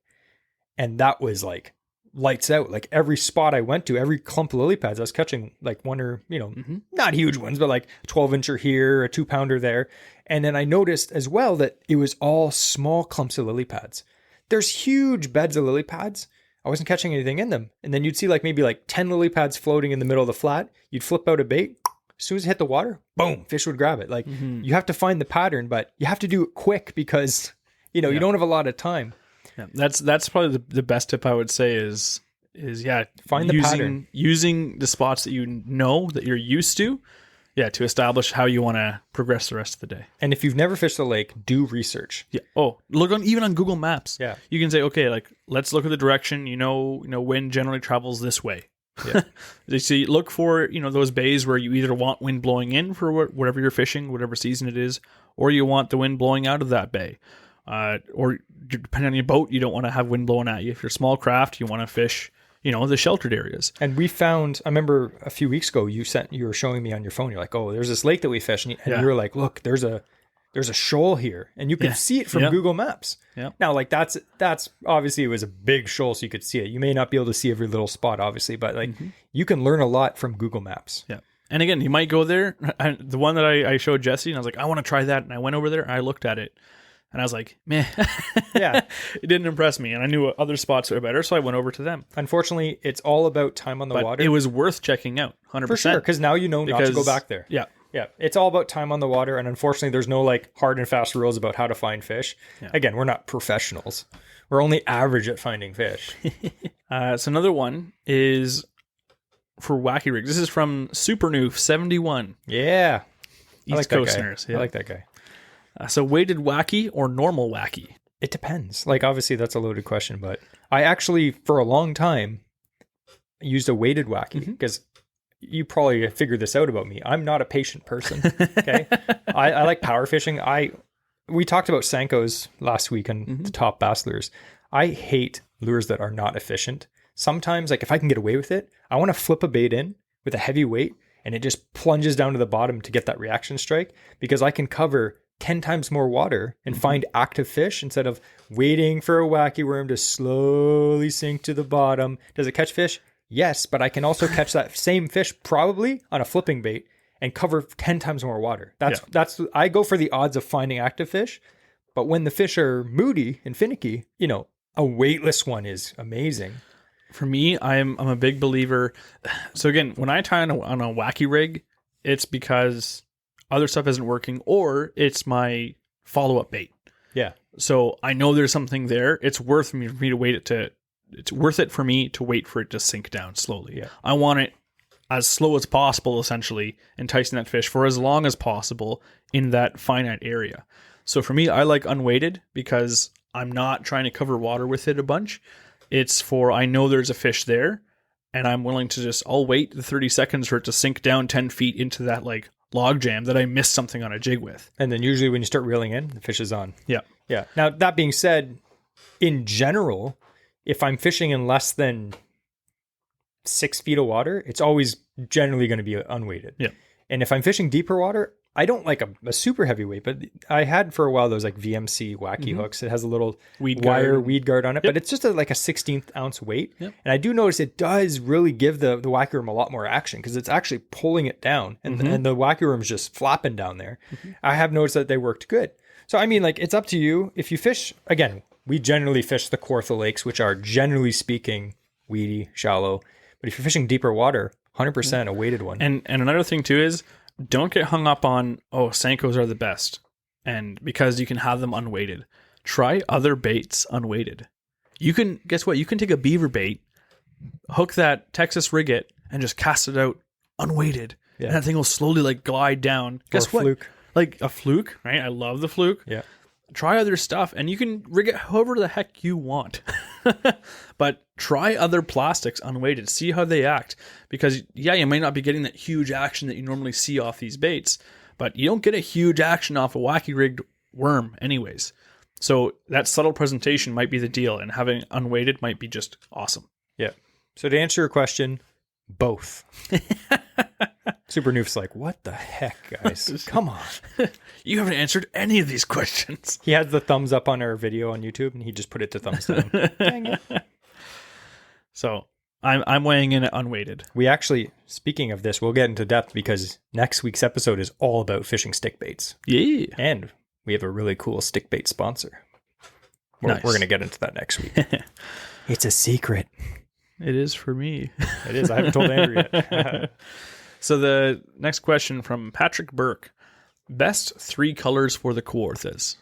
and that was like lights out. Like every spot I went to, every clump of lily pads, I was catching like one or, not huge ones, but like 12-incher here, a 2-pounder there. And then I noticed as well that it was all small clumps of lily pads. There's huge beds of lily pads. I wasn't catching anything in them. And then you'd see like maybe like 10 lily pads floating in the middle of the flat. You'd flip out a bait. As soon as it hit the water, boom, fish would grab it. Like you have to find the pattern, but you have to do it quick because, you don't have a lot of time. Yeah, that's probably the best tip I would say is find the pattern, using the spots that you know that you're used to, to establish how you want to progress the rest of the day. And if you've never fished the lake, do research. Yeah. Oh, look even on Google Maps. Yeah. You can say, okay, like let's look at the direction. Wind generally travels this way. Yeah. So you look for those bays where you either want wind blowing in for whatever you're fishing, whatever season it is, or you want the wind blowing out of that bay. Or depending on your boat, you don't want to have wind blowing at you. If you're a small craft, you want to fish, the sheltered areas. And we found, I remember a few weeks ago, you were showing me on your phone. You're like, oh, there's this lake that we fish, and you were like, look, there's a shoal here, and you could see it from Google Maps. Yeah. Now, like that's obviously it was a big shoal, so you could see it. You may not be able to see every little spot, obviously, but like you can learn a lot from Google Maps. Yeah. And again, you might go there. The one that I showed Jesse, and I was like, I want to try that. And I went over there and I looked at it. And I was like, man, it didn't impress me. And I knew other spots were better, so I went over to them. Unfortunately, it's all about time on the water. It was worth checking out, 100%. For sure, because now not to go back there. Yeah. Yeah, it's all about time on the water. And unfortunately, there's no like hard and fast rules about how to find fish. Yeah. Again, we're not professionals. We're only average at finding fish. So another one is for wacky rigs. This is from Supernoof71. Yeah. East Coasters. Yeah. I like that guy. So weighted wacky or normal wacky? It depends. Like obviously that's a loaded question, but I actually for a long time used a weighted wacky because you probably figured this out about me. I'm not a patient person. Okay. I like power fishing. We talked about Senkos last week on the top bass lures. I hate lures that are not efficient. Sometimes like if I can get away with it, I want to flip a bait in with a heavy weight and it just plunges down to the bottom to get that reaction strike, because I can cover 10 times more water and find active fish instead of waiting for a wacky worm to slowly sink to the bottom. Does it catch fish? Yes, but I can also catch that same fish probably on a flipping bait and cover 10 times more water. That's I go for the odds of finding active fish. But when the fish are moody and finicky, you know, a weightless one is amazing. For me, I'm a big believer. So again, when I tie on a wacky rig, it's because other stuff isn't working, or it's my follow-up bait. Yeah. So I know there's something there. It's worth for me to wait it's worth it for me to wait for it to sink down slowly. Yeah. I want it as slow as possible, essentially, enticing that fish for as long as possible in that finite area. So for me, I like unweighted because I'm not trying to cover water with it a bunch. It's for, I know there's a fish there, and I'm willing to I'll wait the 30 seconds for it to sink down 10 feet into that like log jam that I missed something on a jig with. And then usually when you start reeling in, the fish is on. Yeah. Yeah. Now, that being said, in general, if I'm fishing in less than 6 feet of water, it's always generally going to be unweighted. Yeah. And if I'm fishing deeper water, I don't like a super heavy weight, but I had for a while those like VMC wacky hooks. It has a little weed guard on it, but it's just like a 16th ounce weight. Yep. And I do notice it does really give the wacky worm a lot more action because it's actually pulling it down, and the wacky worm's just flopping down there. I have noticed that they worked good. So, I mean, like, it's up to you. If you fish, again, we generally fish the Kawartha Lakes, which are generally speaking weedy, shallow. But if you're fishing deeper water, 100% a weighted one. And another thing too is, don't get hung up on, Senkos are the best, and because you can have them unweighted. Try other baits unweighted. You can, guess what? You can take a beaver bait, hook that Texas rigget, and just cast it out unweighted. Yeah. And that thing will slowly like glide down. Guess what? Fluke. Like a fluke, right? I love the fluke. Yeah. Try other stuff, and you can rig it however the heck you want. But try other plastics unweighted. See how they act. Because, you might not be getting that huge action that you normally see off these baits, but you don't get a huge action off a wacky rigged worm anyways. So that subtle presentation might be the deal, and having unweighted might be just awesome. Yeah. So to answer your question, both. Super Noof's like, what the heck, guys? Come on. You haven't answered any of these questions. He had the thumbs up on our video on YouTube, and he just put it to thumbs down. Dang it. So I'm weighing in at unweighted. We actually, speaking of this, we'll get into depth because next week's episode is all about fishing stick baits. Yeah. And we have a really cool stick bait sponsor. We're going to get into that next week. It's a secret. It is for me. It is. I haven't told Andrew yet. So the next question from Patrick Burke. Best 3 colors for the Kawarthas.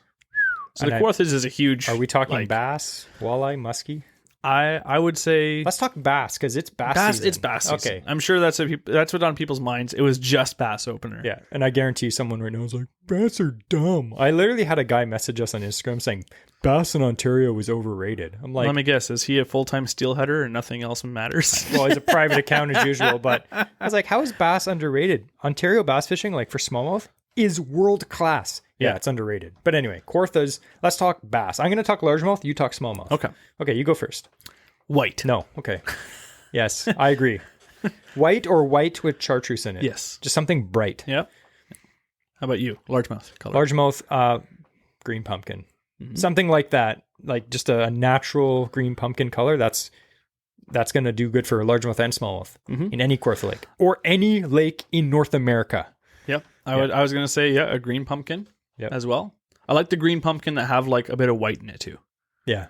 So the Kawarthas is a huge... Are we talking bass, walleye, musky? I would say... Let's talk bass, because it's bass season. It's bass season. Okay. I'm sure that's what on people's minds. It was just bass opener. Yeah, and I guarantee someone right now is like, bass are dumb. I literally had a guy message us on Instagram saying, bass in Ontario was overrated. I'm like... Let me guess, is he a full-time steelheader and nothing else matters? Well, he's a private account as usual, but I was like, how is bass underrated? Ontario bass fishing, like for smallmouth, is world class. Yeah, it's underrated. But anyway, Kawarthas, let's talk bass. I'm going to talk largemouth, you talk smallmouth. Okay, you go first. White. No, okay. Yes, I agree. White or white with chartreuse in it. Yes. Just something bright. Yep. How about you? Largemouth color. Largemouth, green pumpkin. Mm-hmm. Something like that. Like just a natural green pumpkin color. That's going to do good for largemouth and smallmouth in any Kawartha lake. Or any lake in North America. Yep. I was going to say, a green pumpkin as well. I like the green pumpkin that have like a bit of white in it too. Yeah.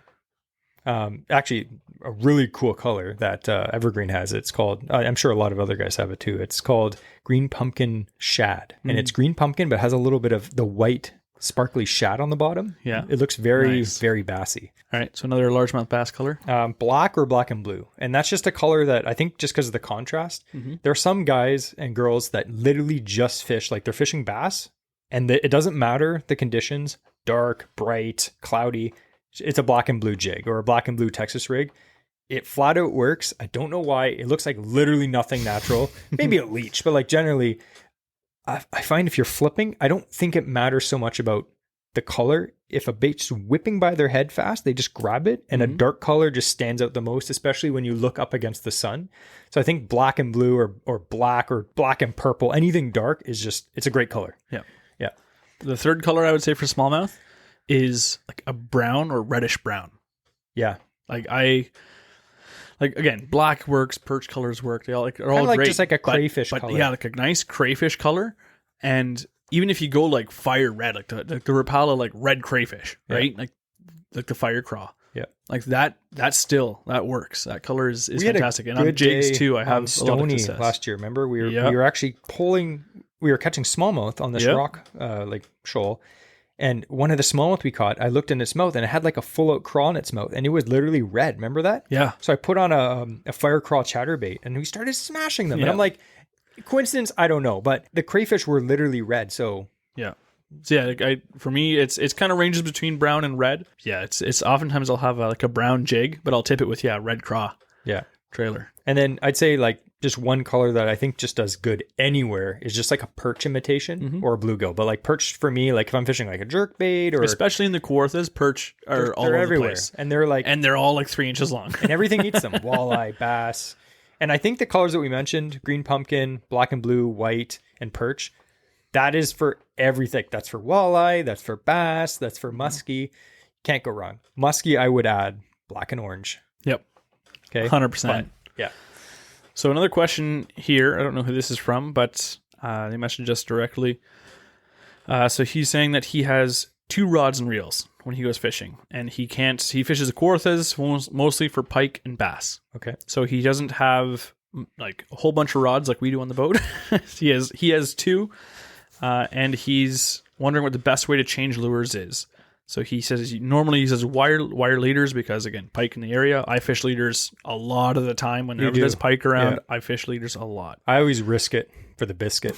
Actually, a really cool color that Evergreen has. It's called, I'm sure a lot of other guys have it too. It's called green pumpkin shad. And it's green pumpkin, but has a little bit of the white sparkly shad on the bottom. Yeah. It looks very, very bassy. All right. So another largemouth bass color. Black or black and blue. And that's just a color that I think just because of the contrast, there are some guys and girls that literally just fish, like they're fishing bass and it doesn't matter the conditions, dark, bright, cloudy. It's a black and blue jig or a black and blue Texas rig. It flat out works. I don't know why. It looks like literally nothing natural. Maybe a leech, but like generally, I find if you're flipping, I don't think it matters so much about the color. if a bait's whipping by their head fast, they just grab it, and a dark color just stands out the most, especially when you look up against the sun. So I think black and blue or black and purple, anything dark is just, it's a great color. Yeah. Yeah. The third color I would say for smallmouth is like a brown or reddish brown. Yeah. Like again, black works, perch colors work. They're all like great. just like a crayfish color. Yeah, like a nice crayfish color. And even if you go like fire red, like the Rapala, like red crayfish, right? Like the fire craw. Yeah. Like that still, that works. That color is fantastic. And on on jigs too, I have a lot of Stony success. last year. Remember, we were actually we were catching smallmouth on this rock, like shoal. And one of the smallmouth we caught, I looked in its mouth and it had like a full out craw in its mouth and it was literally red. Remember that? Yeah. So I put on a fire craw chatterbait and we started smashing them. Yeah. And I'm like, coincidence? I don't know. But the crayfish were literally red. So yeah, for me, it's kind of ranges between brown and red. Yeah, it's oftentimes I'll have like a brown jig, but I'll tip it with red craw. Yeah. Trailer. And then I'd say like just one color that I think just does good anywhere is just like a perch imitation or a bluegill. But like perch for me, like if I'm fishing like a jerk bait or especially in the Kawarthas, perch are all over everywhere. the place. And they're all like 3 inches long. and everything eats them. Walleye, bass. And I think the colors that we mentioned, green pumpkin, black and blue, white, and perch, that is for everything. That's for walleye, that's for bass, that's for musky. Can't go wrong. Musky, I would add black and orange. Yep. Okay. 100%. Yeah. So another question here, I don't know who this is from, but they messaged us directly. So he's saying that he has 2 rods and reels when he goes fishing, and he fishes the Kawarthas mostly for pike and bass. Okay. So he doesn't have like a whole bunch of rods like we do on the boat. he has 2, and he's wondering what the best way to change lures is. So he says he normally uses wire leaders because, again, pike in the area. I fish leaders a lot of the time. Whenever there's pike around, I fish leaders a lot. I always risk it for the biscuit.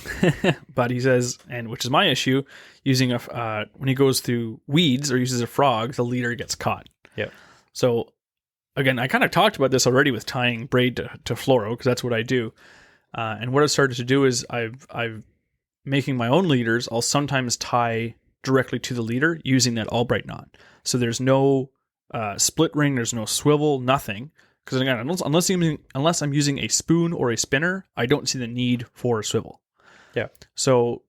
But he says, and which is my issue, using when he goes through weeds or uses a frog, the leader gets caught. Yeah. So again, I kind of talked about this already with tying braid to fluoro because that's what I do. And what I've started to do is I've making my own leaders. I'll sometimes tie directly to the leader using that Albright knot. So there's no split ring, there's no swivel, nothing. Because again, unless I'm using a spoon or a spinner, I don't see the need for a swivel. Yeah. So,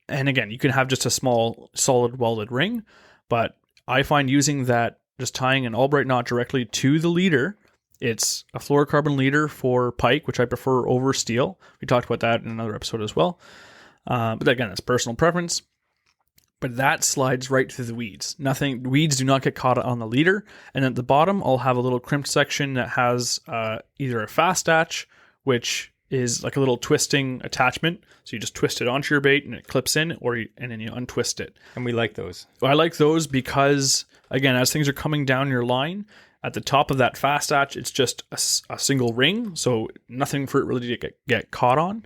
and again, you can have just a small solid welded ring, but I find using that, just tying an Albright knot directly to the leader, it's a fluorocarbon leader for pike, which I prefer over steel. We talked about that in another episode as well. But again, that's personal preference. But that slides right through the weeds. Weeds do not get caught on the leader. And at the bottom, I'll have a little crimped section that has either a fast attach, which is like a little twisting attachment. So you just twist it onto your bait and it clips in, and then you untwist it. And we like those. I like those because, again, as things are coming down your line, at the top of that fast attach, it's just a single ring. So nothing for it really to get caught on.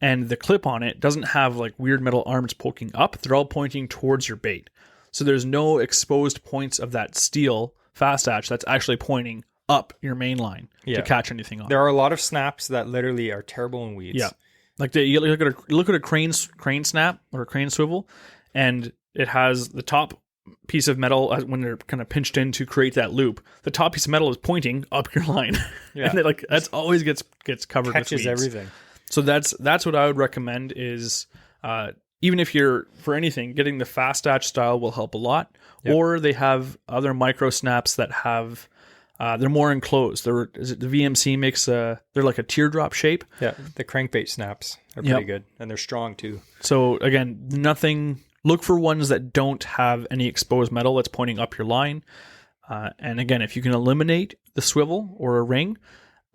And the clip on it doesn't have like weird metal arms poking up. They're all pointing towards your bait. So there's no exposed points of that steel fast attach that's actually pointing up your main line to catch anything on. There are a lot of snaps that literally are terrible in weeds. Yeah. Like you look at a crane snap or a crane swivel, and it has the top piece of metal when they're kind of pinched in to create that loop. The top piece of metal is pointing up your line. Yeah. And that's always gets covered with weeds. Catches everything. So that's what I would recommend is even if you're, for anything, getting the fast attach style will help a lot. Yep. Or they have other micro snaps that have, they're more enclosed. The VMC makes they're like a teardrop shape. Yeah, the crankbait snaps are pretty good. And they're strong too. So again, look for ones that don't have any exposed metal that's pointing up your line. And again, if you can eliminate the swivel or a ring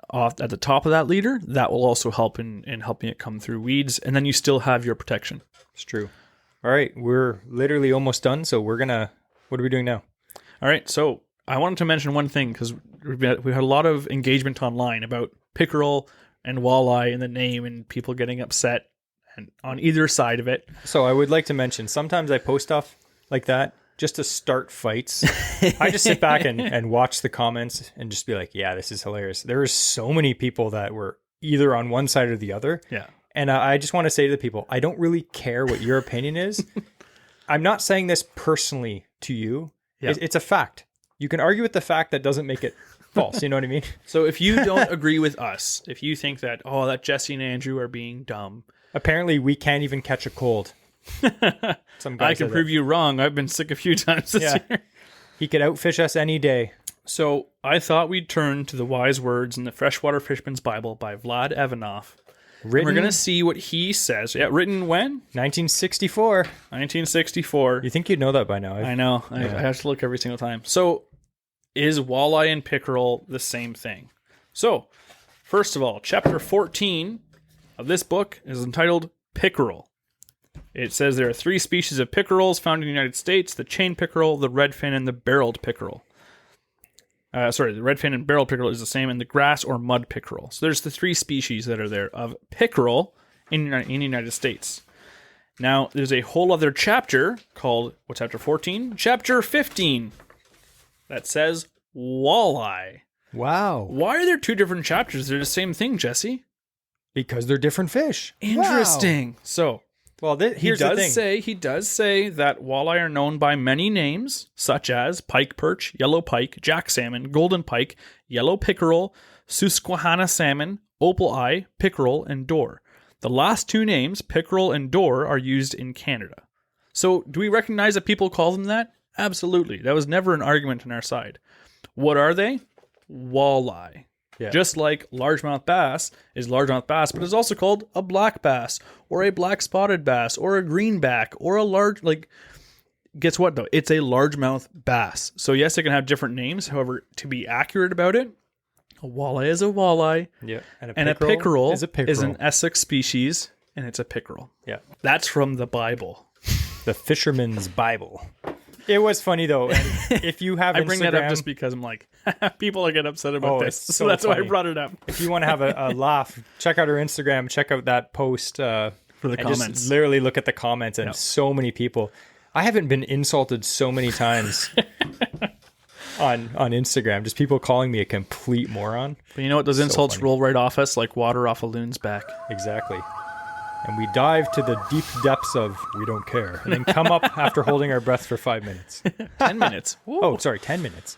off at the top of that leader, that will also help in helping it come through weeds, and then you still have your protection. It's true. All right, we're literally almost done, so what are we doing now? All right, so I wanted to mention one thing because we had a lot of engagement online about pickerel and walleye and the name, and people getting upset and on either side of it. So I would like to mention, sometimes I post stuff like that just to start fights. I just sit back and watch the comments and just be like, yeah, this is hilarious. There are so many people that were either on one side or the other. Yeah. And I just want to say to the people, I don't really care what your opinion is. I'm not saying this personally to you. Yeah. It's a fact. You can argue with the fact that doesn't make it false. You know what I mean? So if you don't agree with us, if you think that, that Jesse and Andrew are being dumb. Apparently, we can't even catch a cold. Some guy I can prove you wrong. I've been sick a few times this year. He could outfish us any day. So I thought we'd turn to the wise words in the Freshwater Fisherman's Bible by Vlad Ivanov. We're going to see what he says. Yeah, written when? 1964. 1964. You think you'd know that by now? I know. I have to look every single time. So, is walleye and pickerel the same thing? So, first of all, chapter 14 of this book is entitled Pickerel. It says there are 3 species of pickerels found in the United States: the chain pickerel, the redfin, and the barreled pickerel. The redfin and barrel pickerel is the same, and the grass or mud pickerel. So there's the 3 species that are there of pickerel in the United States. Now, there's a whole other chapter called, chapter 14? Chapter 15 that says walleye. Wow. Why are there 2 different chapters? They're the same thing, Jesse. Because they're different fish. Interesting. Wow. So, here's the thing. He does say that walleye are known by many names, such as pike perch, yellow pike, jack salmon, golden pike, yellow pickerel, Susquehanna salmon, opal eye, pickerel, and dorr. The last 2 names, pickerel and dorr, are used in Canada. So, do we recognize that people call them that? Absolutely. That was never an argument on our side. What are they? Walleye. Yeah. Just like largemouth bass is largemouth bass, but it's also called a black bass or a black spotted bass or a greenback or a large, guess what though? It's a largemouth bass. So yes, it can have different names. However, to be accurate about it, a walleye is a walleye. Yeah. And a pickerel is an Essex species, and it's a pickerel. Yeah. That's from the Bible. The Fisherman's Bible. It was funny though. And if you have I bring that up just because I'm like, people are getting upset about this. So that's funny. why I brought it up. If you want to have a laugh, check out our Instagram, check out that post for the comments. Just literally look at the comments, and so many people. I haven't been insulted so many times on Instagram. Just people calling me a complete moron. But you know what? Those insults roll right off us like water off a loon's back. Exactly. And we dive to the deep depths of we don't care, and then come up after holding our breath for 5 minutes. 10 minutes. Woo. Oh, sorry, 10 minutes.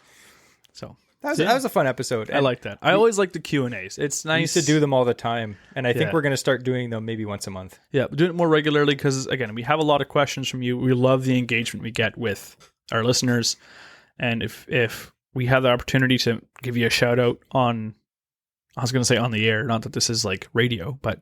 So that was a fun episode. I like that. I always like the Q&As. It's nice. We used to do them all the time, and I think we're going to start doing them maybe once a month. Yeah, doing it more regularly because, again, we have a lot of questions from you. We love the engagement we get with our listeners, and if we have the opportunity to give you a shout out on, I was going to say on the air, not that this is like radio, but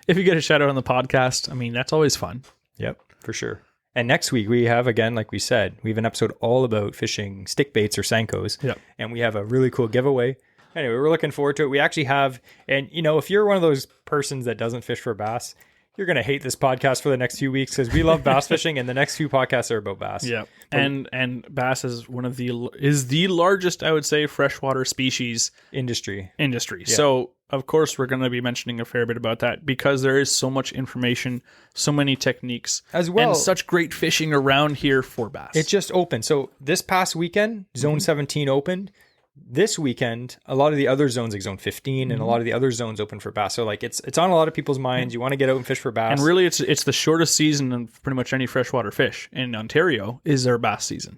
if you get a shout out on the podcast, I mean, that's always fun. Yep, for sure. And next week we have, again, like we said, we have an episode all about fishing stick baits or Sankos. Yep. And we have a really cool giveaway. Anyway, we're looking forward to it. We actually have, and if you're one of those persons that doesn't fish for bass, you're going to hate this podcast for the next few weeks because we love bass fishing, and the next few podcasts are about bass. Yeah. And bass is the largest, I would say, freshwater species industry. Yeah. So, of course, we're going to be mentioning a fair bit about that because there is so much information, so many techniques, as well, and such great fishing around here for bass. It just opened. So this past weekend, Zone 17 opened. This weekend, a lot of the other zones, like Zone 15, and a lot of the other zones open for bass. So like it's on a lot of people's minds. You want to get out and fish for bass. And really, it's the shortest season of pretty much any freshwater fish in Ontario is their bass season.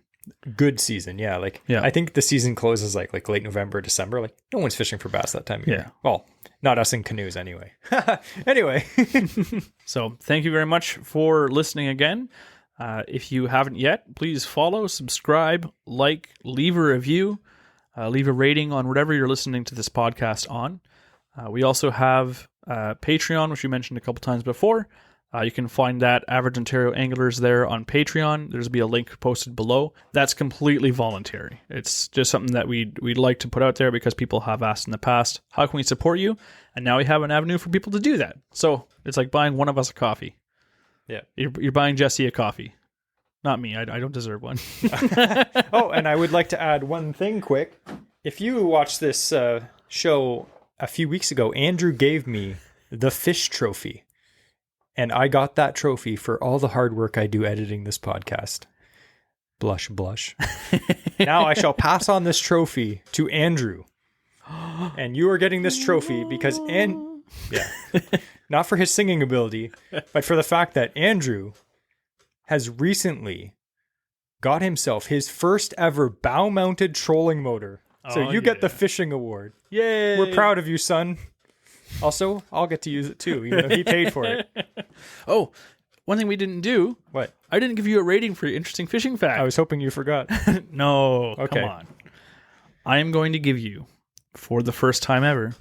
Good season, yeah. I think the season closes like late November, December. Like no one's fishing for bass that time of year. Well, not us in canoes anyway. Anyway. So thank you very much for listening again. If you haven't yet, please follow, subscribe, leave a review. Leave a rating on whatever you're listening to this podcast on. We also have Patreon, which we mentioned a couple times before. You can find that Average Ontario Anglers there on Patreon. There's be a link posted below. That's completely voluntary. It's just something that we'd like to put out there because people have asked in the past, how can we support you? And now we have an avenue for people to do that. So it's like buying one of us a coffee. Yeah. You're buying Jesse a coffee. Not me. I don't deserve one. Oh, and I would like to add one thing quick. If you watched this show a few weeks ago, Andrew gave me the fish trophy. And I got that trophy for all the hard work I do editing this podcast. Blush, blush. Now I shall pass on this trophy to Andrew. And you are getting this trophy because, not for his singing ability, but for the fact that Andrew has recently got himself his first ever bow-mounted trolling motor. So you get the fishing award. Yay! We're proud of you, son. Also, I'll get to use it too, even though he paid for it. Oh, one thing we didn't do. What? I didn't give you a rating for your interesting fishing fact. I was hoping you forgot. No, Okay. come on. I am going to give you, for the first time ever,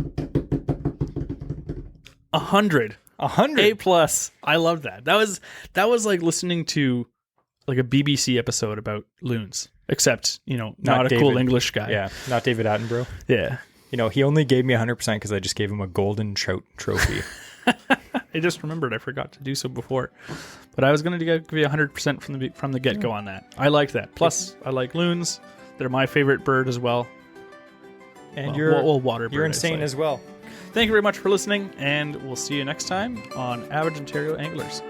100. 100? A+. I love that. That was like listening to like a BBC episode about loons. Except, not a David. cool English guy. Yeah, not David Attenborough. Yeah. He only gave me 100% because I just gave him a golden trout trophy. I just remembered I forgot to do so before. But I was going to give you 100% from the get-go on that. I like that. Plus, I like loons. They're my favorite bird as well. And water bird. you're insane as well. Thank you very much for listening, and we'll see you next time on Average Ontario Anglers.